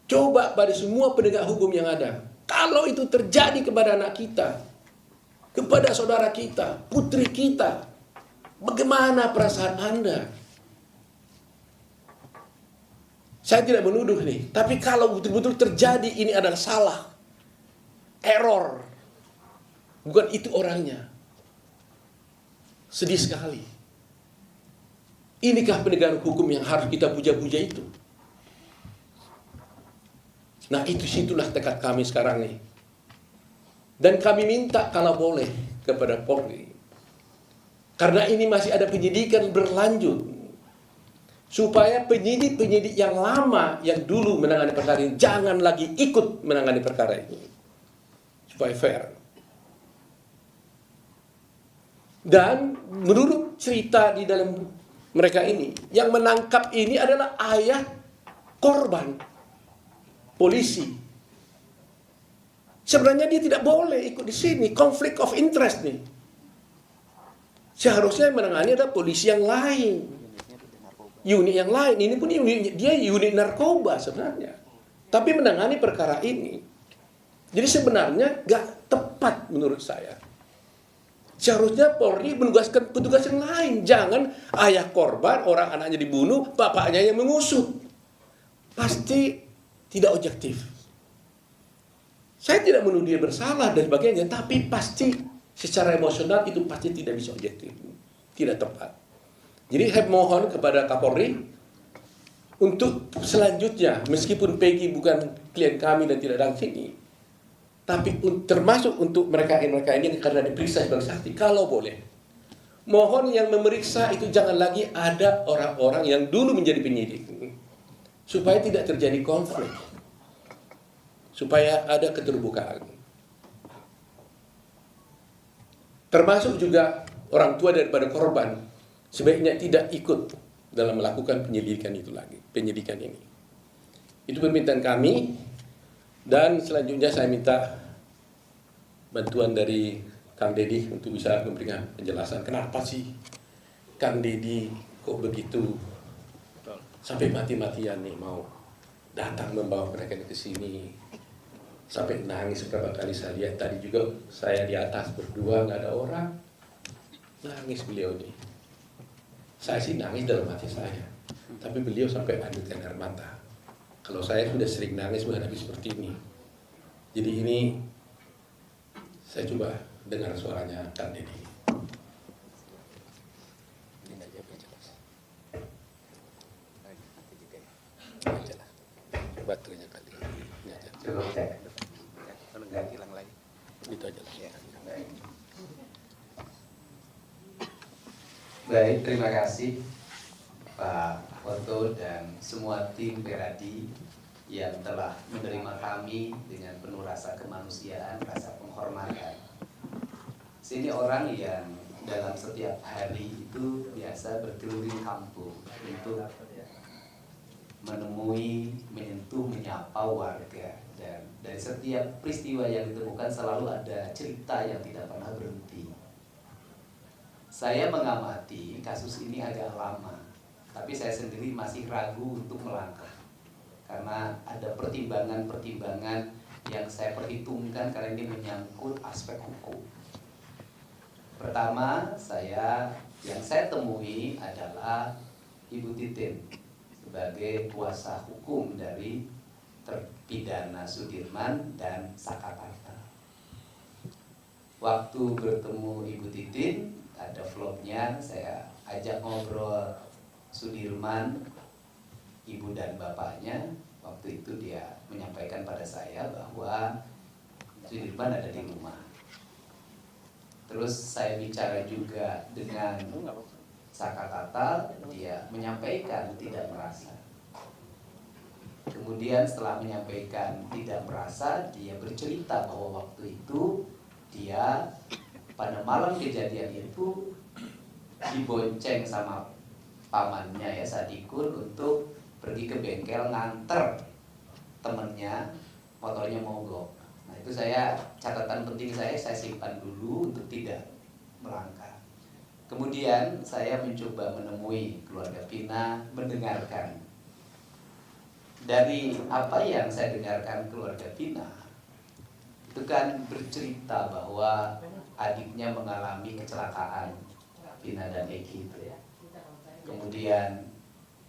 Coba pada semua penegak hukum yang ada, kalau itu terjadi kepada anak kita, kepada saudara kita, putri kita, bagaimana perasaan Anda? Saya tidak menuduh nih, tapi kalau betul-betul terjadi ini adalah salah, error, bukan itu orangnya. Sedih sekali. Inikah penegakan hukum yang harus kita puja-puja itu? Nah, itu situlah tekad kami sekarang nih. Dan kami minta kalau boleh kepada Polri, karena ini masih ada penyidikan berlanjut, supaya penyidik-penyidik yang lama yang dulu menangani perkara ini jangan lagi ikut menangani perkara ini, supaya fair. Dan menurut cerita di dalam mereka ini, yang menangkap ini adalah ayah korban, polisi. Sebenarnya dia tidak boleh ikut di sini, konflik of interest nih. Seharusnya yang menangani adalah polisi yang lain, unit yang lain. Ini pun unit narkoba sebenarnya, tapi menangani perkara ini. Jadi sebenarnya gak tepat menurut saya. Seharusnya Polri menugaskan petugas yang lain. Jangan ayah korban, orang anaknya dibunuh, bapaknya yang mengusut. Pasti tidak objektif. Saya tidak menuduh dia bersalah dan sebagainya, tapi pasti secara emosional itu pasti tidak bisa objektif. Tidak tepat. Jadi saya mohon kepada Kapolri untuk selanjutnya, meskipun Peggy bukan klien kami dan tidak datang sini, tapi termasuk untuk mereka ini karena diperiksa sebagai saksi, kalau boleh, mohon yang memeriksa itu jangan lagi ada orang-orang yang dulu menjadi penyidik, supaya tidak terjadi konflik, supaya ada keterbukaan. Termasuk juga orang tua daripada korban sebaiknya tidak ikut dalam melakukan penyidikan ini. Itu permintaan kami. Dan selanjutnya saya minta bantuan dari Kang Deddy untuk bisa memberikan penjelasan kenapa sih Kang Deddy kok begitu sampai mati-matian nih mau datang membawa mereka ke sini, sampai nangis beberapa kali. Saya lihat tadi juga saya di atas berdua nggak ada orang, nangis beliau nih. Saya sih nangis dalam hati saya, tapi beliau sampai adutkan air mata. Kalau saya sudah sering nangis menghadapi seperti ini. Jadi ini saya coba dengar suaranya Kang Deddy. Baterainya kali. Cukup cek. Kalau nggak hilang lagi. Itu aja lah. Baik, terima kasih Pak Oto dan semua tim Peradi yang telah menerima kami dengan penuh rasa kemanusiaan, rasa penghormatan. Sini orang yang dalam setiap hari itu biasa berkeliling kampung untuk menemui, menyentuh, menyapa warga, dan dari setiap peristiwa yang ditemukan selalu ada cerita yang tidak pernah berhenti. Saya mengamati kasus ini agak lama, tapi saya sendiri masih ragu untuk melangkah karena ada pertimbangan-pertimbangan yang saya perhitungkan karena ini menyangkut aspek hukum. Pertama, yang saya temui adalah Ibu Titin sebagai kuasa hukum dari terpidana Sudirman dan Sakatarta. Waktu bertemu Ibu Titin, ada vlognya, saya ajak ngobrol Sudirman, ibu dan bapaknya. Waktu itu dia menyampaikan pada saya bahwa Sudirman ada di rumah. Terus saya bicara juga dengan Sakatarta, dia menyampaikan tidak merasa. Kemudian setelah menyampaikan tidak merasa, dia bercerita bahwa waktu itu dia pada malam kejadian itu dibonceng sama pamannya ya Sadikun untuk pergi ke bengkel nganter temennya motornya mogok. Nah itu catatan penting saya simpan dulu untuk tidak melangkah. Kemudian saya mencoba menemui keluarga Vina, mendengarkan. Dari apa yang saya dengarkan keluarga Vina, itu kan bercerita bahwa adiknya mengalami kecelakaan, Vina dan Eki itu ya. Kemudian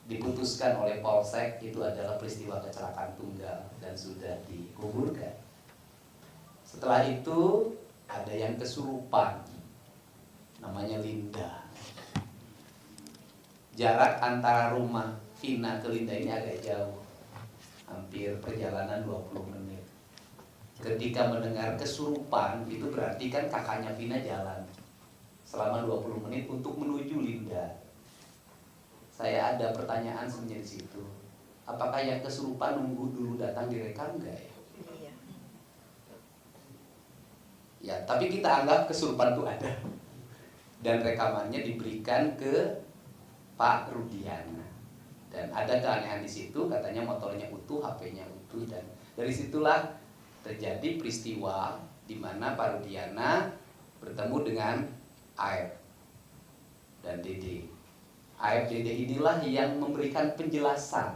diputuskan oleh Polsek itu adalah peristiwa kecelakaan tunggal dan sudah dikuburkan. Setelah itu ada yang kesurupan, namanya Linda. Jarak antara rumah Vina ke Linda ini agak jauh, hampir perjalanan 20 menit. Ketika mendengar kesurupan, itu berarti kan kakaknya Vina jalan selama 20 menit untuk menuju Linda. Saya ada pertanyaan sebenarnya di situ. Apakah yang kesurupan nunggu dulu datang direkam enggak ya? Iya. Ya, tapi kita anggap kesurupan itu ada. Dan rekamannya diberikan ke Pak Rudiana. Dan ada keanehan di situ, katanya motornya utuh, HP-nya utuh, dan dari situlah terjadi peristiwa di mana Pak Rudiana bertemu dengan Aep dan Dede. Aep Dede inilah yang memberikan penjelasan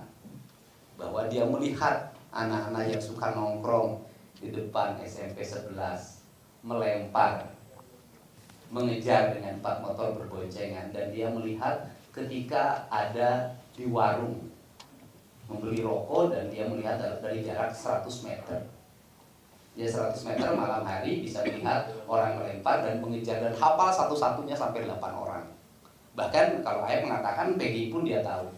bahwa dia melihat anak-anak yang suka nongkrong di depan SMP 11 melempar, mengejar dengan 4 motor berboncengan, dan dia melihat ketika ada di warung membeli rokok dan dia melihat dari jarak 100 meter. Ya 100 meter malam hari bisa melihat orang melempar dan mengejar, dan hafal satu-satunya sampai 8 orang. Bahkan kalau Aep mengatakan Peggy pun dia tahu.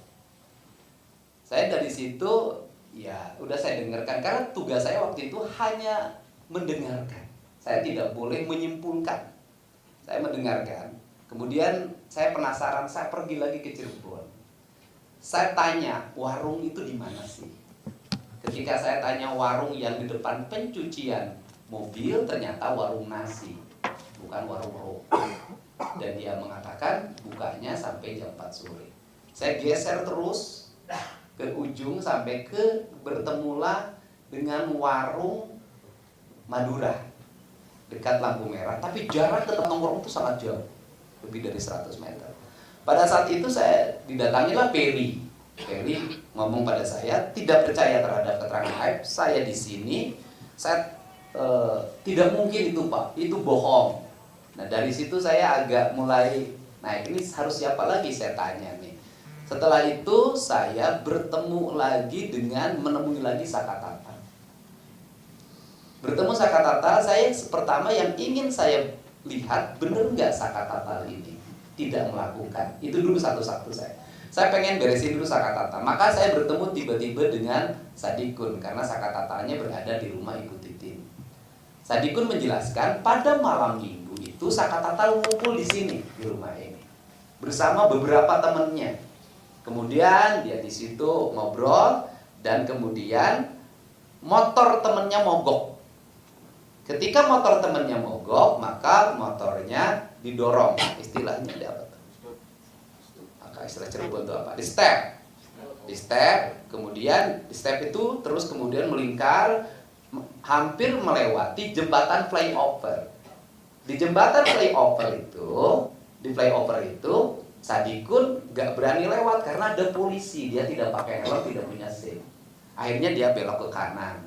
Saya dari situ ya udah saya dengarkan, karena tugas saya waktu itu hanya mendengarkan. Saya tidak boleh menyimpulkan. Saya mendengarkan. Kemudian saya penasaran, saya pergi lagi ke Cirebon. Saya tanya, warung itu di mana sih? Ketika saya tanya warung yang di depan pencucian mobil, ternyata warung nasi, bukan warung rokok. Dan dia mengatakan bukanya sampai jam 4 sore. Saya geser terus ke ujung sampai ke bertemulah dengan warung Madura dekat lampu merah, tapi jarak ke tempat nongkrong itu sangat jauh, lebih dari 100 meter. Pada saat itu saya didatangilah Peri. Peri ngomong pada saya, tidak percaya terhadap keterangan Aep, saya di sini, saya tidak mungkin itu Pak, itu bohong. Nah dari situ saya agak mulai, nah ini harus siapa lagi saya tanya nih. Setelah itu saya bertemu lagi dengan menemui lagi Sakatata. Bertemu Sakatata, saya pertama yang ingin saya lihat benar nggak Sakatata ini tidak melakukan. Itu dulu satu-satu saya. Saya pengen beresin dulu Sakatata. Maka saya bertemu tiba-tiba dengan Sadikun karena Sakatatanya berada di rumah Ibu Titin. Sadikun menjelaskan pada malam Minggu itu Sakatata ngumpul di sini di rumah ini bersama beberapa temannya. Kemudian dia di situ ngobrol dan kemudian motor temannya mogok. Ketika motor temannya mogok, maka motornya didorong. Istilahnya ada apa? Maka istilah Cirebon itu apa? Di step, kemudian di step itu terus kemudian melingkar hampir melewati jembatan flyover. Di jembatan flyover itu Sadikun gak berani lewat karena ada polisi. Dia tidak pakai helm, tidak punya SIM. Akhirnya dia belok ke kanan.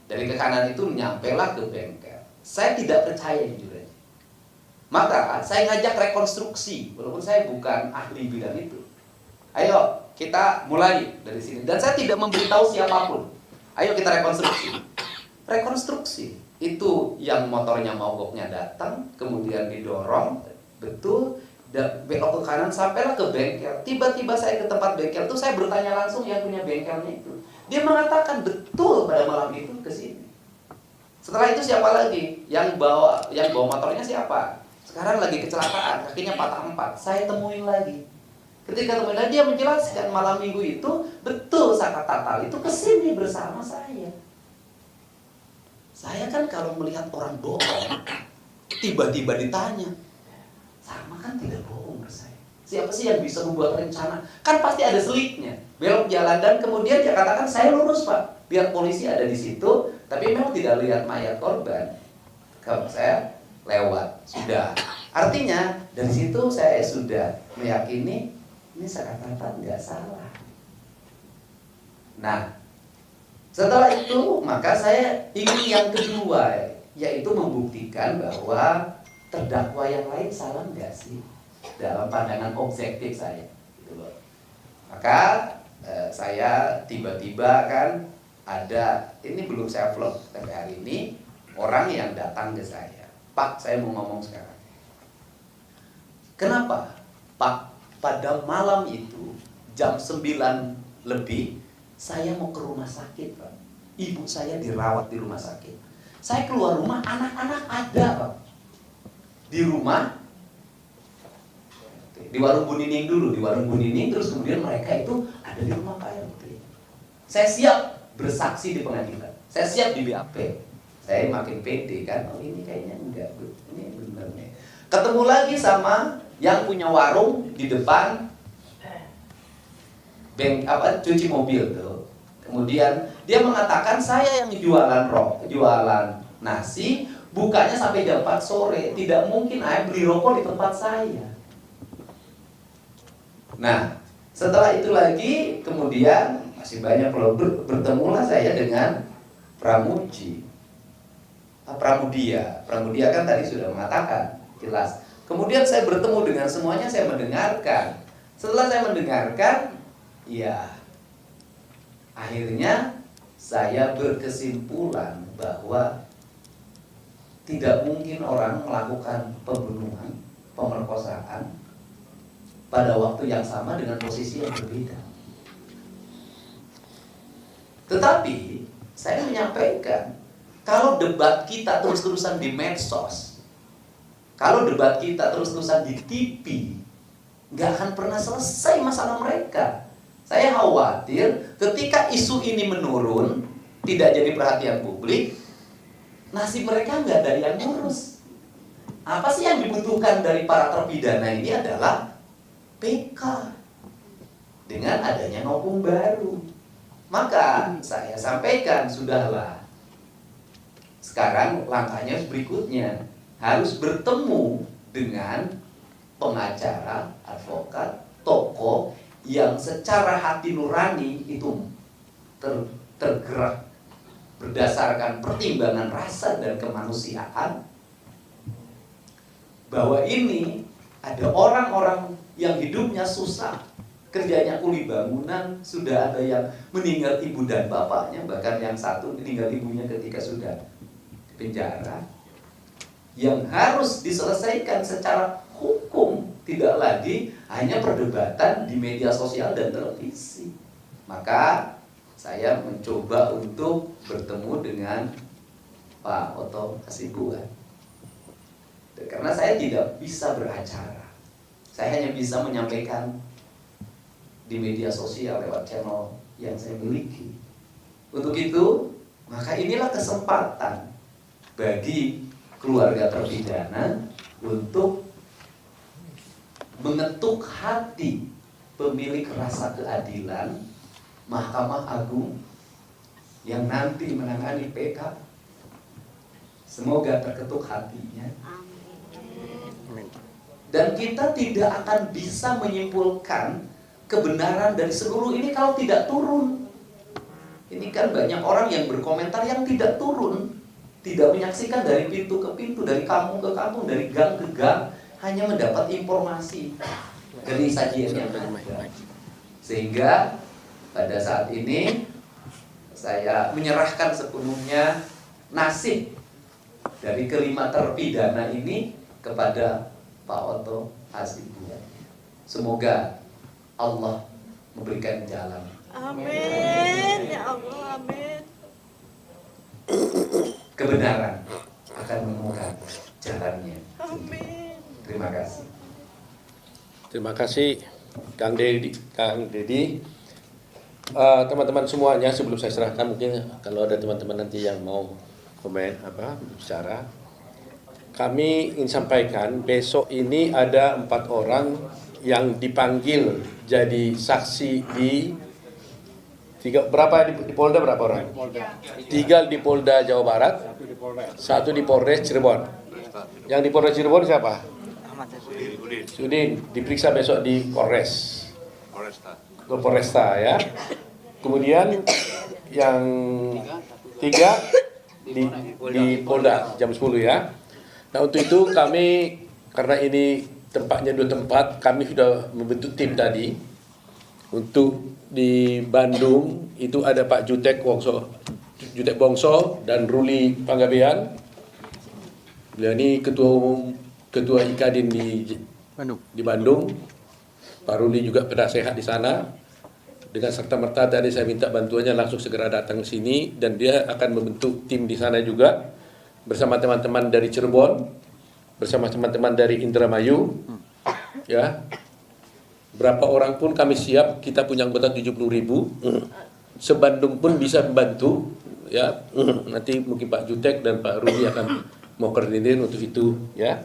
Dari ke kanan itu menyampailah ke bengkel. Saya tidak percaya jujur aja. Maka saya ngajak rekonstruksi, walaupun saya bukan ahli bidang itu. Ayo kita mulai dari sini. Dan saya tidak memberitahu siapapun. Ayo kita rekonstruksi. Rekonstruksi itu yang motornya mogoknya datang, kemudian didorong, betul, belok ke kanan sampailah ke bengkel. Tiba-tiba saya ke tempat bengkel itu, saya bertanya langsung yang punya bengkelnya itu. Dia mengatakan betul pada malam itu ke sini. Setelah itu siapa lagi? Yang bawa motornya siapa? Sekarang lagi kecelakaan, kakinya patah 4. Saya temuin lagi. Ketika temuin lagi, dia menjelaskan malam Minggu itu betul Sakatata itu kesini bersama saya. Saya kan kalau melihat orang bohong, tiba-tiba ditanya, sama kan tidak bohong saya. Siapa sih yang bisa membuat rencana? Kan pasti ada seliknya. Belok jalan dan kemudian dia katakan saya lurus Pak. Biar polisi ada di situ, tapi memang tidak lihat mayat korban. Kalau saya lewat, sudah. Artinya dari situ saya sudah meyakini ini seakan-akan nggak salah. Nah, setelah itu maka saya ingin yang kedua, yaitu membuktikan bahwa terdakwa yang lain salah nggak sih dalam pandangan objektif saya, gitu loh. Maka saya tiba-tiba kan ada, ini belum saya vlog sampai hari ini, orang yang datang ke saya, Pak, saya mau ngomong sekarang. Kenapa? Pak, pada malam itu jam 9 lebih saya mau ke rumah sakit, Pak. Ibu saya dirawat di rumah sakit. Saya keluar rumah, anak-anak ada, Pak. Di rumah, di warung Bu Nining dulu, di warung Bu Nining, terus kemudian mereka itu ada di rumah Pak RT. Saya siap bersaksi di pengadilan, saya siap di BAP. Saya makin pede kan, oh ini kayaknya enggak, ini benar nih. Ketemu lagi sama yang punya warung di depan cuci mobil tuh. Kemudian dia mengatakan saya yang jualan jualan nasi, bukanya sampai jam 4 sore. Tidak mungkin saya beli rokok di tempat saya. Nah, setelah itu lagi kemudian masih banyak bertemulah saya dengan Pramudia kan tadi sudah mengatakan jelas. Kemudian saya bertemu dengan semuanya, saya mendengarkan. Setelah saya mendengarkan, ya akhirnya saya berkesimpulan bahwa tidak mungkin orang melakukan pembunuhan, pemerkosaan pada waktu yang sama dengan posisi yang berbeda. Tetapi saya menyampaikan, kalau debat kita terus-terusan di medsos, kalau debat kita terus-terusan di TV, nggak akan pernah selesai masalah mereka. Saya khawatir ketika isu ini menurun, tidak jadi perhatian publik, nasib mereka nggak ada yang ngurus. Apa sih yang dibutuhkan dari para terpidana ini adalah PK dengan adanya novum baru. Maka saya sampaikan, sudahlah. Sekarang langkahnya berikutnya harus bertemu dengan pengacara, advokat, tokoh yang secara hati nurani itu tergerak berdasarkan pertimbangan rasa dan kemanusiaan, bahwa ini ada orang-orang yang hidupnya susah, kerjanya kuli bangunan, sudah ada yang meninggal ibu dan bapaknya, bahkan yang satu meninggal ibunya ketika sudah di penjara, yang harus diselesaikan secara hukum, tidak lagi hanya perdebatan di media sosial dan televisi. Maka saya mencoba untuk bertemu dengan Pak Oto Hasibuan, karena saya tidak bisa beracara, saya hanya bisa menyampaikan di media sosial lewat channel yang saya miliki. Untuk itu, maka inilah kesempatan bagi keluarga terpidana untuk mengetuk hati pemilik rasa keadilan, Mahkamah Agung yang nanti menangani PK. Semoga terketuk hatinya. Dan kita tidak akan bisa menyimpulkan kebenaran dari seluruh ini kalau tidak turun. Ini kan banyak orang yang berkomentar yang tidak turun, tidak menyaksikan dari pintu ke pintu, dari kampung ke kampung, dari gang ke gang, hanya mendapat informasi dari sajian yang ada. Sehingga pada saat ini saya menyerahkan sepenuhnya nasib dari kelima terpidana ini kepada Pak Oto Hasibuan. Semoga Allah memberikan jalan. Amin, ya Allah, amin. Kebenaran akan menemukan jalannya. Amin. Terima kasih. Terima kasih Kang Dedi. Teman-teman semuanya, sebelum saya serahkan, mungkin kalau ada teman-teman nanti yang mau komen bicara, kami ingin sampaikan besok ini ada 4 orang yang dipanggil jadi saksi di Berapa di Polda berapa orang? 3 di Polda Jawa Barat, 1 di Polres Cirebon. Yang di Polres Cirebon siapa? Sudin, diperiksa besok di Polres. Polresta ya. Kemudian yang 3 di Polda jam 10 ya. Nah untuk itu kami, karena ini tempatnya 2 tempat, kami sudah membentuk tim tadi. Untuk di Bandung itu ada Pak Jutek Bongso dan Ruli Panggabean. Beliau ini ketua IKADIN di Bandung. Pak Ruli juga penasehat di sana. Dengan serta-merta tadi saya minta bantuannya langsung segera datang ke sini dan dia akan membentuk tim di sana juga bersama teman-teman dari Cirebon, bersama teman-teman dari Indramayu. Ya. Berapa orang pun kami siap, kita punya anggota 70.000. Se-Bandung pun bisa membantu, ya. Nanti mungkin Pak Jutek dan Pak Rudi akan mau koordinir untuk itu, ya.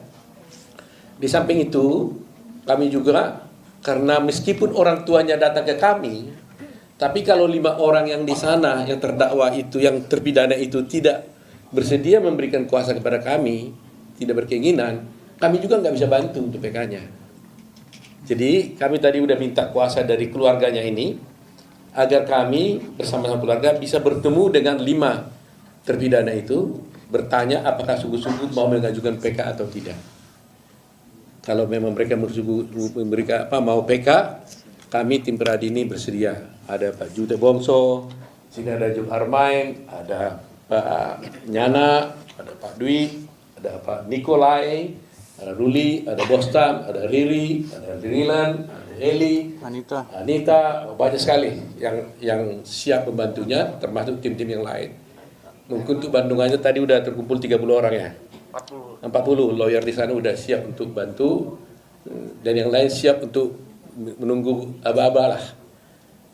Di samping itu, kami juga karena meskipun orang tuanya datang ke kami, tapi kalau 5 orang yang di sana yang terdakwa itu, yang terpidana itu tidak bersedia memberikan kuasa kepada kami, tidak berkeinginan, kami juga nggak bisa bantu untuk PK-nya. Jadi kami tadi udah minta kuasa dari keluarganya ini agar kami bersama-sama keluarga bisa bertemu dengan 5 terpidana itu, bertanya apakah sungguh-sungguh mau mengajukan PK atau tidak. Kalau memang mereka mau PK, kami tim Peradi ini bersedia. Ada Pak Jutek Bongso, sini ada Jum Armain, ada Pak Nyana, ada Pak Dwi, ada Pak Nikolai, ada Ruli, ada Bostam, ada Riri, ada Ririlan, ada Eli, Anita, banyak sekali yang siap membantunya, termasuk tim-tim yang lain. Mungkin untuk Bandung aja tadi udah terkumpul 30 orang ya. 40 lawyer di sana udah siap untuk bantu, dan yang lain siap untuk menunggu aba-aba lah.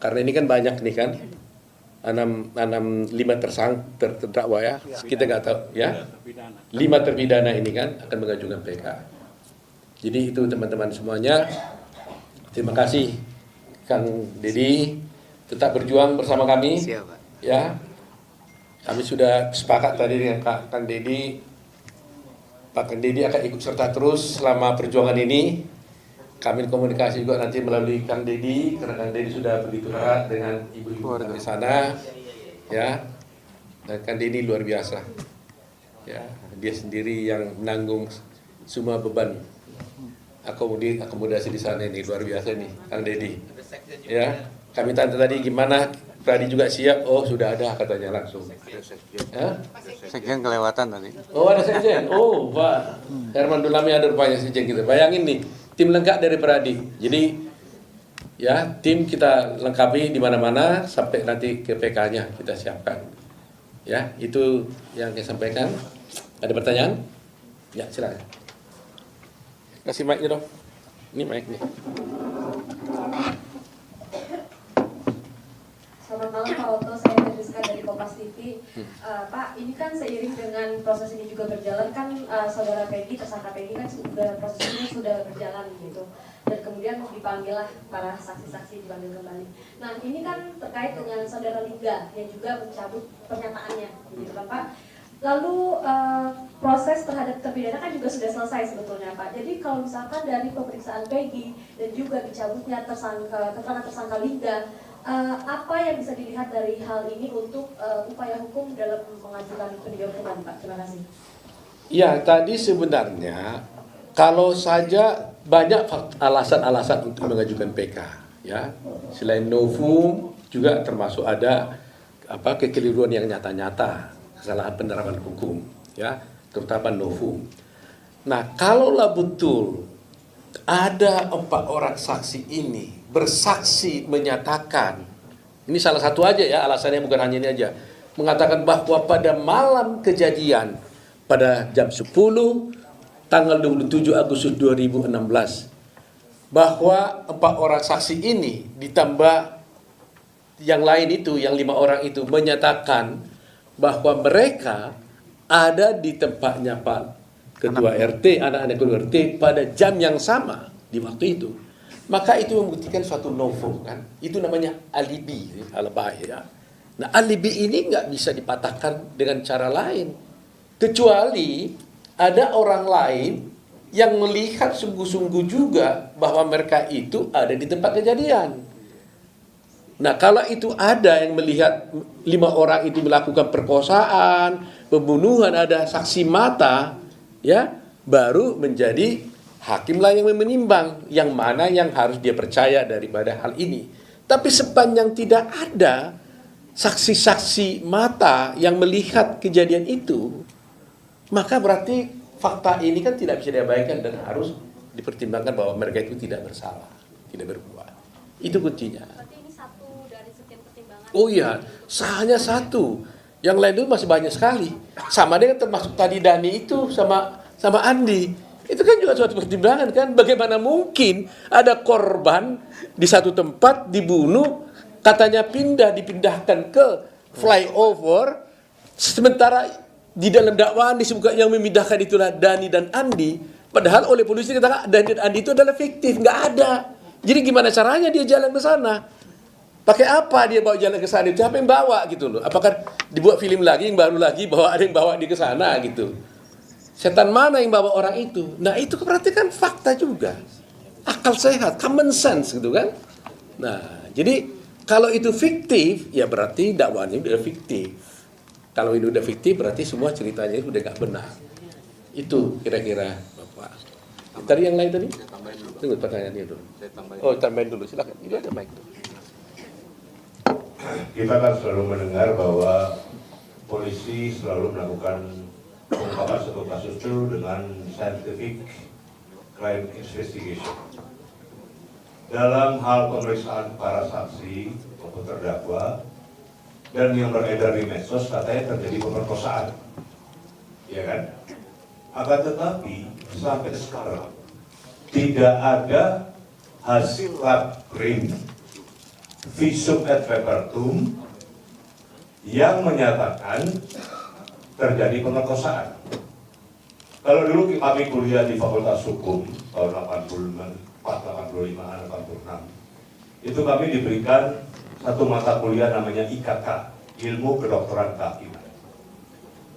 Karena ini kan banyak nih kan, 5 terdakwa ya, kita nggak tahu ya. 5 terpidana ini kan akan mengajukan PK. Jadi itu teman-teman semuanya. Terima kasih Kang Dedi, tetap berjuang bersama kami. Ya, kami sudah sepakat tadi dengan Kang Dedi. Pak Kang Dedi akan ikut serta terus selama perjuangan ini. Kami komunikasi juga nanti melalui Kang Dedi, karena Kang Dedi sudah begitu erat dengan ibu-ibu di sana. Ya, dan Kang Dedi luar biasa. Ya, dia sendiri yang menanggung semua beban akomodasi di sana ini, luar biasa nih Kang Dedi. Ya, kami tanya tadi gimana, Pradi juga siap. Oh sudah ada katanya langsung. Ya? Sekjen kelewatan tadi. Oh ada sekjen. Oh Pak Herman Dulami ada rupanya sekjen kita. Bayangin nih, tim lengkap dari Pradi. Jadi ya tim kita lengkapi di mana-mana sampai nanti ke PK-nya kita siapkan. Ya itu yang saya sampaikan. Ada pertanyaan? Ya silakan. Kasih mic-nya dong. Ini mic nih. Selamat malam Pak Otto, saya Rizka dari Kompas TV. Pak, ini kan seiring dengan proses ini juga berjalan kan, saudara Peggy, tersangka Peggy kan proses ini sudah berjalan gitu. Dan kemudian dipanggillah para saksi-saksi dipanggil kembali. Nah ini kan terkait dengan saudara Lingga yang juga mencabut pernyataannya, gitu kan Pak. Lalu proses terhadap terpidana kan juga sudah selesai sebetulnya Pak. Jadi kalau misalkan dari pemeriksaan Peggy dan juga dicabutnya keterangan tersangka Lingga, apa yang bisa dilihat dari hal ini untuk upaya hukum dalam mengajukan peninjauan kembali Pak? Terima kasih. Ya tadi sebenarnya kalau saja banyak alasan-alasan untuk mengajukan PK, ya selain novum juga termasuk ada kekeliruan yang nyata-nyata, kesalahan penerapan hukum, ya terutama novum. Nah kalaulah betul ada 4 orang saksi ini bersaksi menyatakan, ini salah satu aja ya alasannya, bukan hanya ini aja, mengatakan bahwa pada malam kejadian pada jam 10 tanggal 27 Agustus 2016 bahwa 4 orang saksi ini ditambah yang lain itu, yang 5 orang itu menyatakan bahwa mereka ada di tempatnya Pak Ketua RT, anak-anak Ketua RT pada jam yang sama di waktu itu. maka itu membuktikan suatu novum kan. Itu namanya alibi, ya. Nah, alibi ini nggak bisa dipatahkan dengan cara lain, kecuali ada orang lain yang melihat sungguh-sungguh juga bahwa mereka itu ada di tempat kejadian. Nah, kalau itu ada yang melihat 5 orang itu melakukan perkosaan, pembunuhan, ada saksi mata, ya, baru menjadi hakimlah yang menimbang yang mana yang harus dia percaya daripada hal ini. Tapi sepanjang tidak ada saksi-saksi mata yang melihat kejadian itu, maka berarti fakta ini kan tidak bisa diabaikan dan harus dipertimbangkan bahwa mereka itu tidak bersalah, tidak berbuat. Itu kuncinya. Berarti ini satu dari sekian pertimbangan. Oh iya, hanya satu. Yang lain itu masih banyak sekali. Sama dengan termasuk tadi Dani itu sama Andi. Itu kan juga suatu pertimbangan kan. Bagaimana mungkin ada korban di satu tempat dibunuh, katanya dipindahkan ke flyover, sementara di dalam dakwaan disebutkan yang memindahkan itulah Dani dan Andi, padahal oleh polisi dikatakan Dani dan Andi itu adalah fiktif, nggak ada. Jadi gimana caranya dia jalan ke sana? Pakai apa dia bawa jalan ke sana? Itu apa yang bawa gitu loh? Apakah dibuat film lagi yang baru lagi bahwa ada yang bawa dia ke sana gitu? Setan mana yang bawa orang itu? Nah, itu berarti kan fakta juga. Akal sehat, common sense gitu kan? Nah, jadi kalau itu fiktif, ya berarti dakwaannya udah fiktif. Kalau ini udah fiktif, berarti semua ceritanya itu udah gak benar. Itu kira-kira Bapak. Tadi yang lain tadi? Tunggu pertanyaannya dulu. Oh, tambahin dulu. Silakan. Ini ada mic tuh. Kita kan selalu mendengar bahwa polisi selalu melakukan pengungkapan satu kasus itu dengan scientific crime investigation. Dalam hal pemeriksaan para saksi maupun terdakwa dan yang beredar di medsos katanya terjadi pemerkosaan, ya kan? Akan tetapi sampai sekarang tidak ada hasil labrim visum et repertum yang menyatakan terjadi pemerkosaan. Kalau dulu kami kuliah di Fakultas Hukum tahun 85-86, itu kami diberikan satu mata kuliah namanya IKK, Ilmu Kedokteran Kehakiman.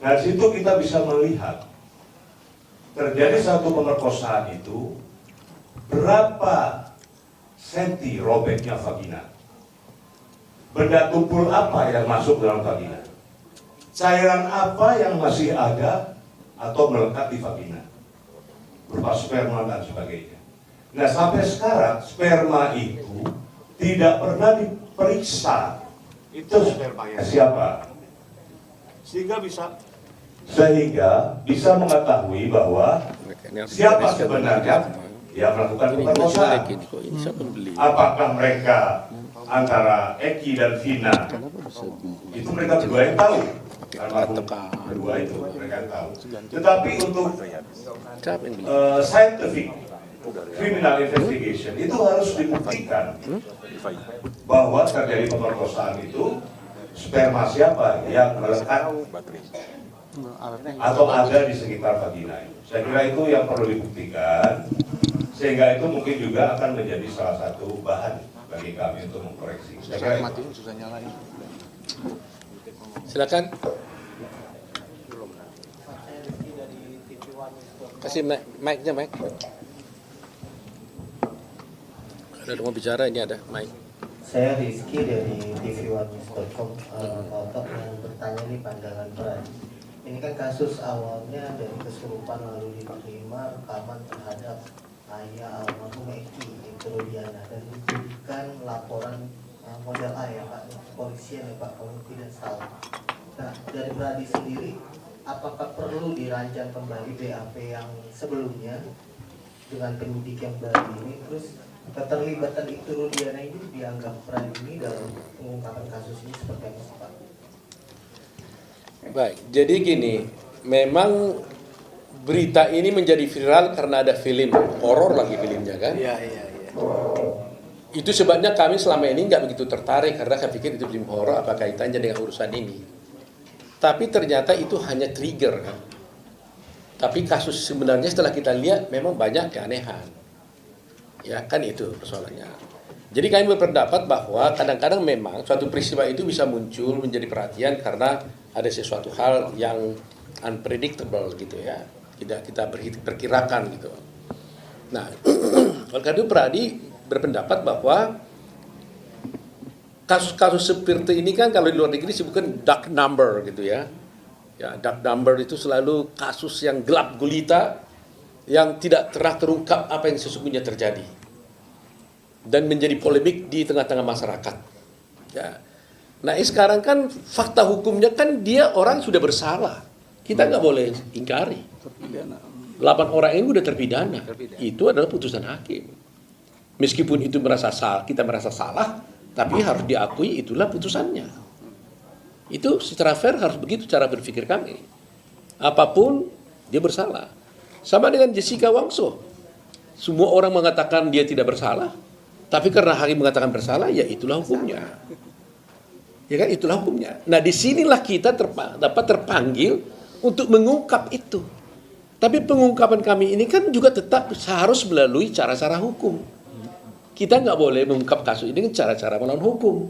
Nah, di situ kita bisa melihat terjadi satu pemerkosaan itu berapa senti robeknya vagina, benda tumpul apa yang masuk dalam vagina, cairan apa yang masih ada atau melekat di vagina, berupa sperma dan sebagainya. Nah, sampai sekarang sperma itu tidak pernah diperiksa. Itu spermanya siapa? Sehingga bisa mengetahui bahwa siapa sebenarnya yang melakukan pemerkosaan. Apakah mereka antara Eki dan Vina? Itu mereka berdua yang tahu. Berdua itu mereka tahu. Tetapi untuk scientific criminal investigation itu harus dibuktikan bahwa terjadi pemerkosaan itu sperma siapa yang melekat atau ada di sekitar vagina. Saya kira itu yang perlu dibuktikan, sehingga itu mungkin juga akan menjadi salah satu bahan bagi kami untuk mengkoreksi. Saya kira itu. Silakan. Kasih mic-nya, mic. Ada mau bicara, ini ada mic. Saya Rizky dari tv1news.com. Bapak yang bertanya nih pandangan peran. Ini kan kasus awalnya dari kesurupan lalu diterima rekaman terhadap ayah almarhum Eki Rudiana dan diberikan laporan model A ya Pak, kepolisian ya Pak kalau tidak salah. Nah, dari Brady sendiri, apakah perlu dirancang kembali BAP yang sebelumnya dengan penyidik yang baru ini, terus keterlibatan itu Rudiana ini dianggap peran ini dalam pengungkapan kasus ini seperti apa Pak? Baik, jadi gini, memang berita ini menjadi viral karena ada film horor lagi filmnya kan? Iya. Itu sebabnya kami selama ini nggak begitu tertarik karena saya pikir itu film horor apa kaitannya dengan urusan ini. Tapi ternyata itu hanya trigger kan. Tapi kasus sebenarnya setelah kita lihat memang banyak keanehan. Ya kan itu persoalannya. Jadi kami berpendapat bahwa kadang-kadang memang suatu peristiwa itu bisa muncul menjadi perhatian karena ada sesuatu hal yang unpredictable gitu ya, tidak kita perkirakan gitu. Nah, oleh karena itu Pradi berpendapat bahwa kasus-kasus seperti ini kan kalau di luar negeri disebutkan dark number gitu ya. Ya, dark number itu selalu kasus yang gelap gulita yang tidak terungkap apa yang sesungguhnya terjadi. Dan menjadi polemik di tengah-tengah masyarakat. Ya. Nah sekarang kan fakta hukumnya kan dia orang sudah bersalah. Kita nggak boleh ingkari. 8 orang ini udah terpidana. Itu adalah putusan hakim. Meskipun itu kita merasa salah, tapi harus diakui itulah putusannya. Itu secara fair harus begitu cara berpikir kami. Apapun dia bersalah. Sama dengan Jessica Wangso. Semua orang mengatakan dia tidak bersalah. Tapi karena hakim mengatakan bersalah, ya itulah hukumnya. Ya kan, itulah hukumnya. Nah, disinilah kita dapat terpanggil untuk mengungkap itu. Tapi pengungkapan kami ini kan juga tetap harus melalui cara-cara hukum. Kita nggak boleh mengungkap kasus ini dengan cara-cara melawan hukum.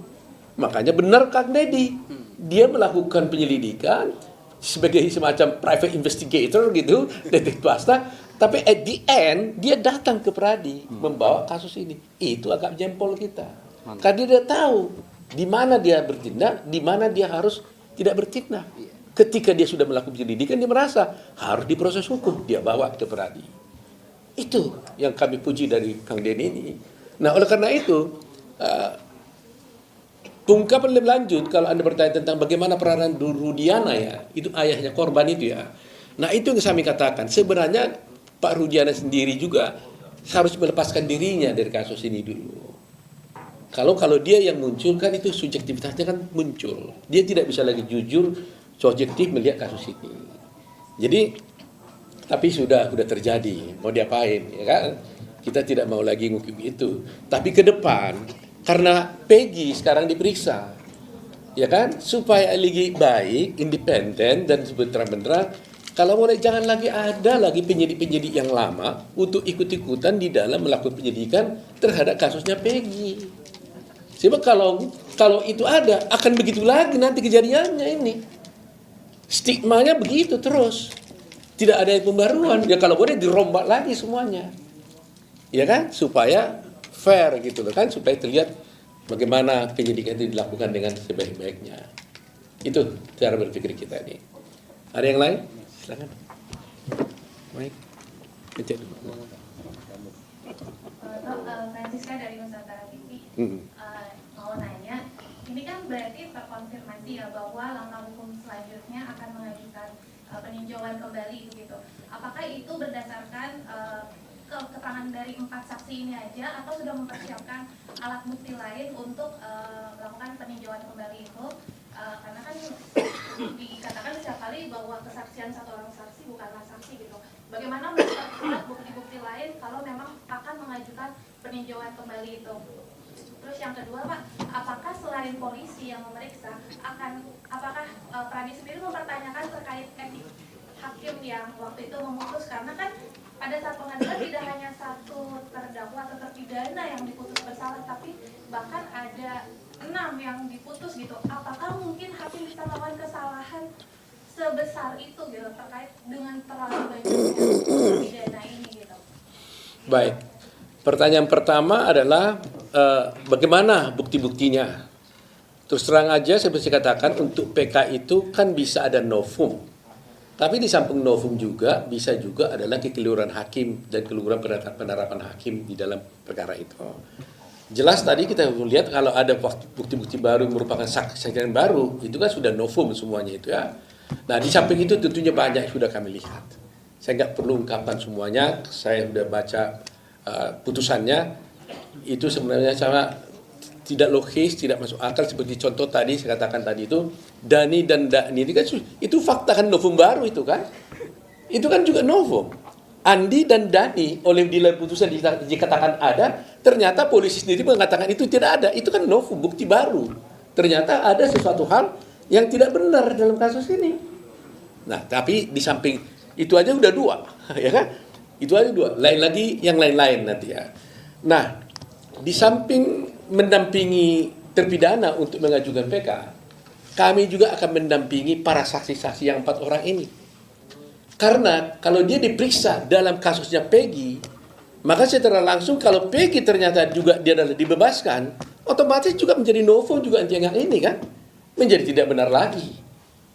Makanya benar Kang Deddy, dia melakukan penyelidikan sebagai semacam private investigator gitu, detektif swasta. Tapi at the end, dia datang ke Pradi membawa kasus ini. Itu agak jempol kita. Karena dia tahu di mana dia bertindak, di mana dia harus tidak bertindak. Ketika dia sudah melakukan penyelidikan, dia merasa harus diproses hukum. Dia bawa ke Pradi. Itu yang kami puji dari Kang Denny ini. Nah, oleh karena itu, ungkapan lebih lanjut, kalau Anda bertanya tentang bagaimana peranan Rudiana ya, itu ayahnya korban itu ya. Nah, itu yang kami katakan. Sebenarnya Pak Rudiana sendiri juga harus melepaskan dirinya dari kasus ini dulu. Kalau dia yang muncul kan itu subjektivitasnya kan muncul. Dia tidak bisa lagi jujur, subjektif melihat kasus ini. Jadi, tapi sudah terjadi, mau diapain ya kan? Kita tidak mau lagi ngukip itu. Tapi ke depan, karena Peggy sekarang diperiksa, ya kan? Supaya lagi baik, independen dan terang-benderang. Kalau boleh jangan lagi ada lagi penyidik-penyidik yang lama untuk ikut-ikutan di dalam melakukan penyidikan terhadap kasusnya Peggy. Sebab kalau itu ada akan begitu lagi nanti kejadiannya ini. Stigmanya begitu terus. Tidak ada yang pembaruan. Ya kalau boleh dirombak lagi semuanya. Ya kan? Supaya fair gitu loh kan, supaya terlihat bagaimana penyidikan itu dilakukan dengan sebaik-baiknya. Itu cara berpikir kita ini. Ada yang lain? Silakan. Baik. Kecil dulu. Francisca dari Nusantara TV. Mau nanya, ini kan berarti terkonfirmasi ya bahwa langkah hukum selanjutnya akan mengajukan peninjauan kembali begitu. Apakah itu berdasarkan keterangan dari 4 saksi ini aja atau sudah mempersiapkan alat bukti lain untuk melakukan peninjauan kembali itu? Karena kan dikatakan setiap kali bahwa kesaksian satu orang saksi bukanlah saksi gitu. Bagaimana memperkuat bukti-bukti lain kalau memang akan mengajukan peninjauan kembali itu? Terus yang kedua Pak, apakah selain polisi yang memeriksa, apakah Pradi sendiri mempertanyakan terkait etik hakim yang waktu itu memutus? Karena kan pada saat pengadilan tidak hanya satu terdakwa atau terpidana yang diputus bersalah, tapi bahkan ada 6 yang diputus gitu. Apakah mungkin hakim bisa melakukan kesalahan sebesar itu gitu terkait dengan terlalu banyaknya terpidana ini gitu? Baik. Pertanyaan pertama adalah bagaimana bukti-buktinya? Terus terang aja saya bisa katakan untuk PK itu kan bisa ada novum. Tapi di samping novum juga bisa juga adalah kekeliruan hakim dan kekeliruan penerapan hakim di dalam perkara itu. Jelas tadi kita lihat kalau ada bukti-bukti baru merupakan saksian baru, itu kan sudah novum semuanya itu ya. Nah di samping itu tentunya banyak sudah kami lihat. Saya nggak perlu ungkapkan semuanya, saya sudah baca putusannya. Itu sebenarnya sama tidak logis, tidak masuk akal seperti contoh tadi saya katakan tadi itu Dani dan Dani ini kan itu fakta kan novum baru itu kan. Itu kan juga novum. Andi dan Dani oleh di dalam putusan dikatakan ada, ternyata polisi sendiri mengatakan itu tidak ada. Itu kan novum, bukti baru. Ternyata ada sesuatu hal yang tidak benar dalam kasus ini. Nah, tapi di samping itu aja udah 2, ya kan? Itu aja 2. Lain lagi yang lain-lain nanti ya. Nah, di samping mendampingi terpidana untuk mengajukan PK, kami juga akan mendampingi para saksi-saksi yang 4 orang ini. Karena kalau dia diperiksa dalam kasusnya Peggy, maka secara langsung kalau Peggy ternyata juga dia adalah dibebaskan, otomatis juga menjadi novo juga yang ini kan, menjadi tidak benar lagi.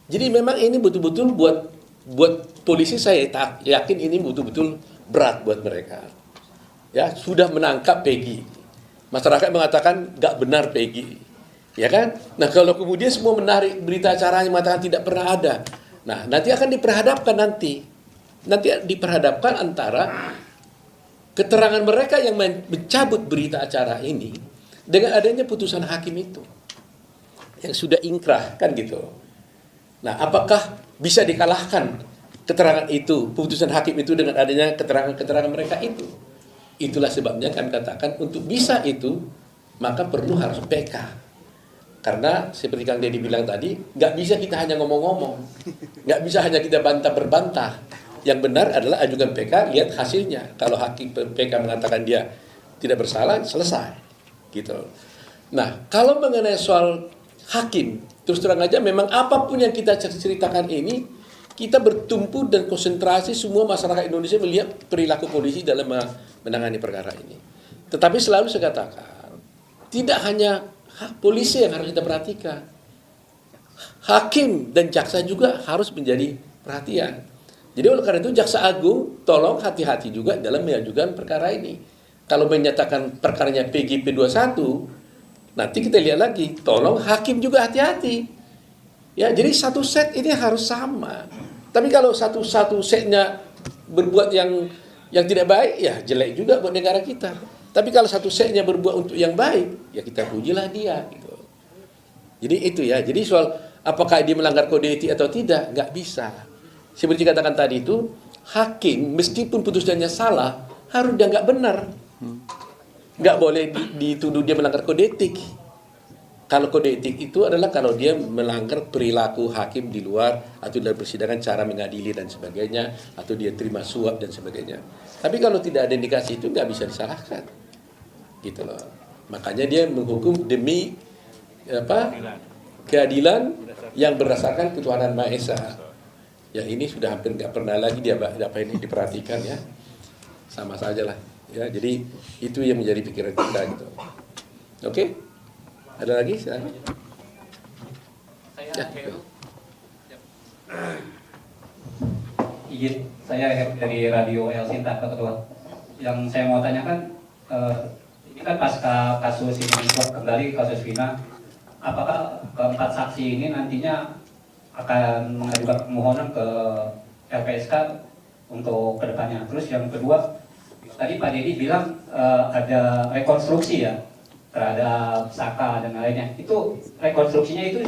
Jadi memang ini betul-betul buat polisi, saya yakin ini betul-betul berat buat mereka. Ya, sudah menangkap Peggy. Masyarakat mengatakan nggak benar Peggy. Ya kan? Nah, kalau kemudian semua menarik berita acaranya mengatakan tidak pernah ada. Nah, nanti akan diperhadapkan nanti diperhadapkan antara keterangan mereka yang mencabut berita acara ini dengan adanya putusan hakim itu yang sudah ingkrah kan gitu. Nah, apakah bisa dikalahkan keterangan itu, putusan hakim itu dengan adanya keterangan-keterangan mereka itu? Itulah sebabnya kami katakan untuk bisa itu maka perlu harus PK. Karena seperti Kang Deddy bilang tadi, nggak bisa kita hanya ngomong-ngomong, nggak bisa hanya kita bantah-berbantah. Yang benar adalah ajukan PK, lihat hasilnya. Kalau hakim PK mengatakan dia tidak bersalah, selesai, gitu. Nah, kalau mengenai soal hakim, terus terang aja, memang apapun yang kita ceritakan ini, kita bertumpu dan konsentrasi semua masyarakat Indonesia melihat perilaku polisi dalam menangani perkara ini. Tetapi selalu saya katakan, tidak hanya polisi yang harus kita perhatikan, hakim dan jaksa juga harus menjadi perhatian. Jadi oleh karena itu Jaksa Agung tolong hati-hati juga dalam mengajukan perkara ini. Kalau menyatakan perkaranya PGP 21, nanti kita lihat lagi, tolong hakim juga hati-hati. Ya, jadi satu set ini harus sama. Tapi kalau satu setnya berbuat yang tidak baik, ya jelek juga buat negara kita. Tapi kalau satu setnya berbuat untuk yang baik, ya kita pujilah dia. Gitu. Jadi itu ya. Jadi soal apakah dia melanggar kode etik atau tidak, nggak bisa. Seperti katakan tadi itu, hakim meskipun putusannya salah, harus dianggap benar. Nggak boleh dituduh dia melanggar kode etik. Kalau kode etik itu adalah kalau dia melanggar perilaku hakim di luar atau dalam persidangan cara mengadili dan sebagainya, atau dia terima suap dan sebagainya. Tapi kalau tidak ada indikasi itu nggak bisa disalahkan. Gitu loh. Makanya dia menghukum demi keadilan yang berdasarkan ketuhanan Maha Esa. Yang ini sudah hampir nggak pernah lagi dia ini diperhatikan ya, sama saja lah. Ya, jadi itu yang menjadi pikiran kita gitu. Oke, ada lagi? Silakan. Ya. Izin, saya dari Radio El Sinta, Pak Ketua. Yang saya mau tanyakan, ini kan pasca kasus ini kembali kasus Vina, apakah keempat saksi ini nantinya akan mengajukan permohonan ke LPSK untuk kedepannya? Terus yang kedua, tadi Pak Deddy bilang ada rekonstruksi ya terhadap Saka dan lainnya. Itu rekonstruksinya itu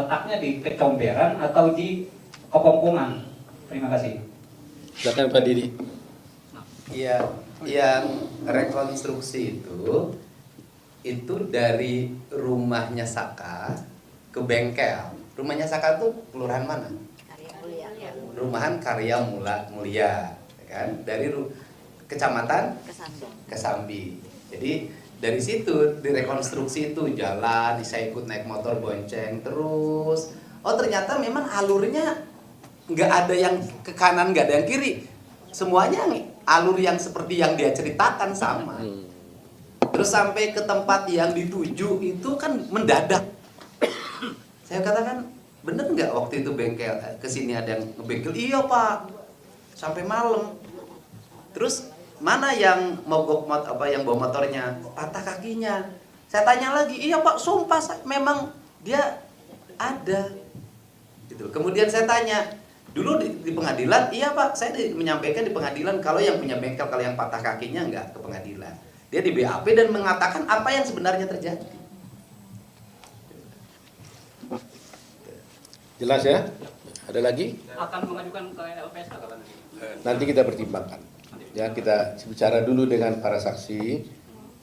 letaknya di Kecomberan atau di Kepongkungan? Terima kasih. Silakan Pak Deddy. Iya, yang rekonstruksi itu dari rumahnya Saka ke bengkel. Rumahnya Saka itu kelurahan mana? Rumahan Karya Mulia, kan? Dari kecamatan Kesambi. Jadi dari situ direkonstruksi itu jalan, saya ikut naik motor bonceng terus. Oh ternyata memang alurnya nggak ada yang ke kanan, nggak ada yang kiri. Semuanya alur yang seperti yang dia ceritakan sama. Terus sampai ke tempat yang dituju itu kan mendadak. Saya katakan, bener nggak waktu itu bengkel kesini ada yang ngebengkel? Iya Pak, sampai malam. Terus mana yang mogok yang bawa motornya? Patah kakinya. Saya tanya lagi, iya Pak, sumpah memang dia ada. Gitu. Kemudian saya tanya, dulu di pengadilan, iya Pak, saya menyampaikan di pengadilan kalau yang punya bengkel, kalau yang patah kakinya nggak ke pengadilan. Dia di BAP dan mengatakan apa yang sebenarnya terjadi. Jelas ya? Ada lagi? Akan mengajukan ke LPSK kapan? Nanti kita pertimbangkan. Ya, kita bicara dulu dengan para saksi,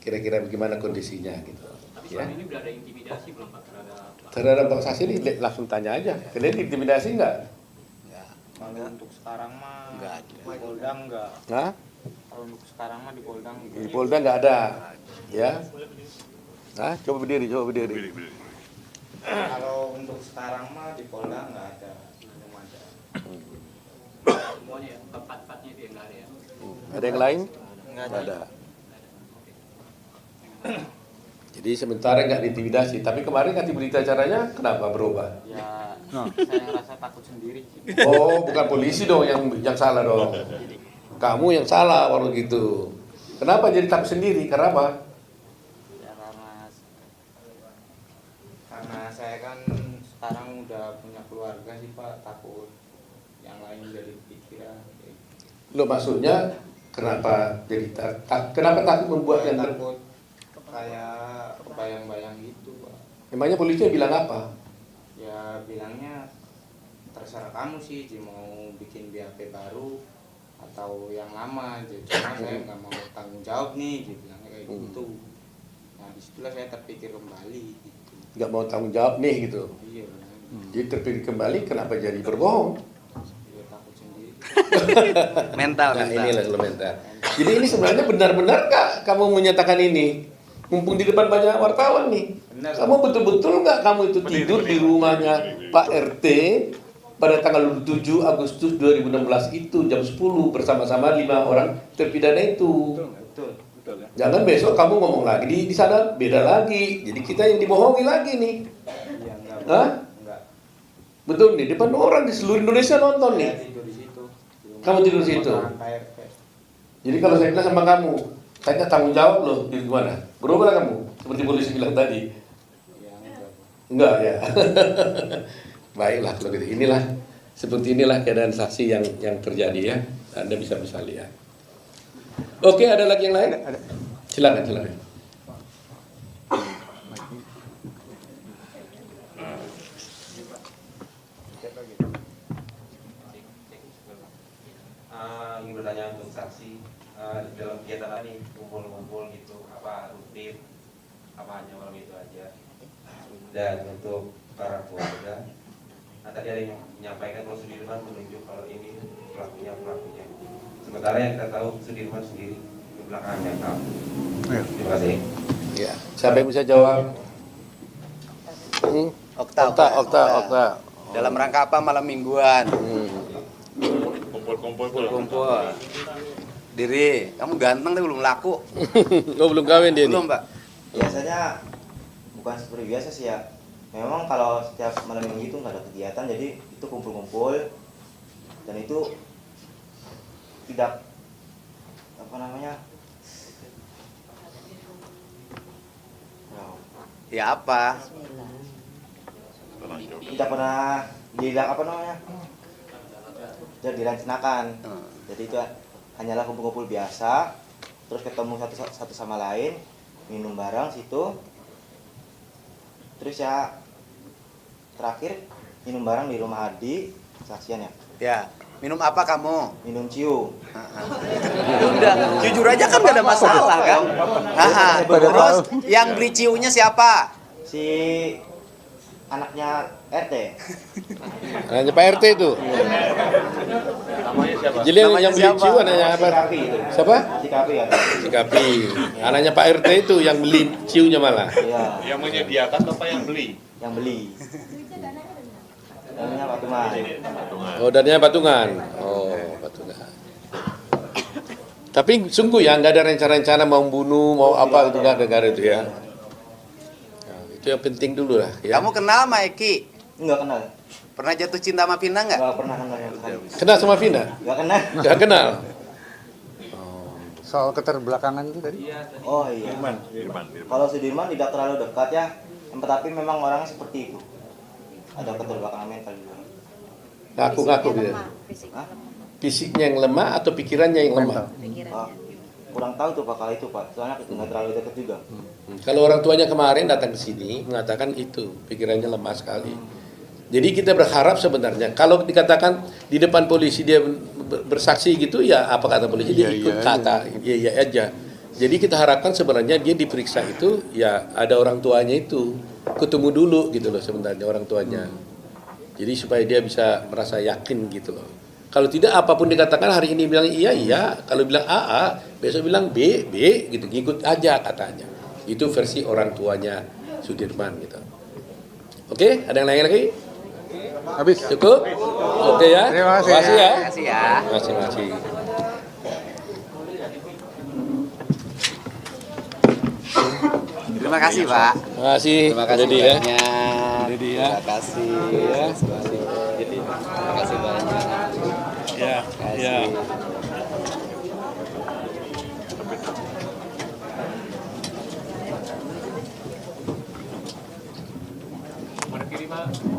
kira-kira bagaimana kondisinya gitu. Tapi Ya. selama ini udah ada intimidasi belum Pak Terhadap Bang saksi ini langsung tanya aja. Kalian intimidasi enggak? Kalau untuk sekarang mah Enggak ada. Polda enggak. Hah? Kalau untuk sekarang mah di Polda Di Polda nggak ada, ya? Nah, coba berdiri. Kalau untuk sekarang mah di Polda nggak ada, belum ada. Semuanya tempat-tempatnya itu yang nggak ada ya. Ada yang lain? Nggak ada. Jadi sementara nggak diintimidasi, tapi kemarin kasih berita acaranya kenapa berubah? Ya, saya ngerasa takut sendiri. Oh, bukan polisi dong yang salah dong. Kamu yang salah waktu gitu. Kenapa jadi takut sendiri? Karena apa? Ya karena saya kan sekarang udah punya keluarga sih Pak, takut yang lain jadi pikiran. Lo maksudnya kenapa jadi kenapa takut membuat yang takut kayak kebayang-bayang gitu Pak. Emangnya polisi bilang apa? Ya bilangnya terserah kamu sih, mau bikin BAP baru atau yang lama, cuma saya nggak mau tanggung jawab nih, dia bilangnya kayak gitu. Nah disitulah saya terpikir kembali gitu. Nggak mau tanggung jawab nih gitu. Iya. Jadi terpikir kembali, kenapa jadi berbohong? Iya, takut sendiri. Mental. Inilah lo mental. Jadi ini sebenarnya benar-benar kak kamu menyatakan ini? Mumpung di depan banyak wartawan nih. Benar. Kamu betul-betul nggak kamu itu tidur di rumahnya Pak RT pada tanggal 7 Agustus 2016 itu jam 10 bersama-sama 5 orang terpidana itu. Betul. Jangan besok kamu ngomong lagi di sana beda lagi. Jadi kita yang dibohongi lagi nih. Iya, enggak. Hah? Enggak. Betul nih, depan orang di seluruh Indonesia nonton nih. Saya tidur di situ. Kamu tidur di situ. Jadi kalau saya bilang sama kamu, saya tanggung jawab loh, di gimana? Berubahlah kamu, seperti polisi bilang tadi. Ya, Enggak ya. Baiklah kalau gitu. Seperti inilah keadaan saksi yang terjadi ya. Anda bisa lihat. Oke, ada lagi yang lain? Silakan. Ingin bertanya untuk saksi dalam kegiatan ini kumpul-kumpul gitu, apa rutin, apa hanya malam itu aja? Dan untuk para keluarga, tadi ada yang menyampaikan kalau Sudirman menunjuk kalau ini pelakunya. Sementara yang kita tahu Sudirman sendiri di belakangnya kamu. Terima kasih. Ya, siapa yang bisa jawab? Okta. Dalam rangka apa malam mingguan? Kumpul. Diri, kamu ganteng tapi belum laku. Oh, belum kawin dia belum, nih? Mbak. Biasanya bukan seperti biasa sih ya. Memang kalau setiap malam minggu itu nggak ada kegiatan, jadi itu kumpul-kumpul dan itu tidak Ya apa? tidak pernah tidak direncanakan. Jadi itu hanyalah kumpul-kumpul biasa, terus ketemu satu sama lain, minum bareng situ, terus ya terakhir minum bareng di rumah Adi saksian ya. Ya, minum apa kamu? Minum ciu. Udah, jujur aja kan gak ada masalah kan? Terus yang beli ciunya siapa? Si anaknya RT. Anaknya Pak RT itu. Namanya siapa? Jadi yang beli ciu anaknya apa? Siapa? Si Kapi ya. Si Kapi. Anaknya Pak RT itu yang beli ciunya malah. Iya. Yang menyediakan apa yang beli? Yang beli. Dananya patungan. Oh, dananya patungan. Oh, patungan. Tapi sungguh ya nggak ada rencana-rencana mau bunuh, mau apa itu nggak ada itu ya. Nah, itu yang penting dulu lah. Ya. Kamu kenal sama Eki? Enggak kenal. Pernah jatuh cinta sama Vina nggak? Enggak pernah kenal. Kenal sama Vina? Enggak kenal. Nggak kenal. Soal keterbelakangan itu tadi? Oh iya. Kalau Sudirman tidak terlalu dekat ya, tetapi memang orangnya seperti itu. Ada keterbelakangan mental juga. Ngaku-ngaku gitu. Fisiknya yang lemah atau pikirannya yang lemah? Kurang tahu tuh Pak kalau itu Pak, soalnya nggak terlalu dekat juga. Kalau orang tuanya kemarin datang ke sini mengatakan itu pikirannya lemah sekali. Jadi kita berharap sebenarnya kalau dikatakan di depan polisi dia bersaksi gitu ya apa kata polisi dia ikut kata iya aja. Jadi kita harapkan sebenarnya dia diperiksa itu ya ada orang tuanya itu ketemu dulu gitu loh sebenarnya orang tuanya. Jadi supaya dia bisa merasa yakin gitu loh. Kalau tidak apapun dikatakan hari ini bilang iya iya, kalau bilang A, besok bilang B gitu, ngikut aja katanya. Itu versi orang tuanya Sudirman gitu. Oke, ada yang lain lagi? Habis. Cukup? Oke ya. Terima kasih ya. Terima kasih ya. Terima kasih. Terima kasih Pak. Terima kasih. Terima kasih Dedi ya. banyak. Dedi ya. Terima kasih. Terima kasih banyak. Ya. Ya. Mana kiri, Mak?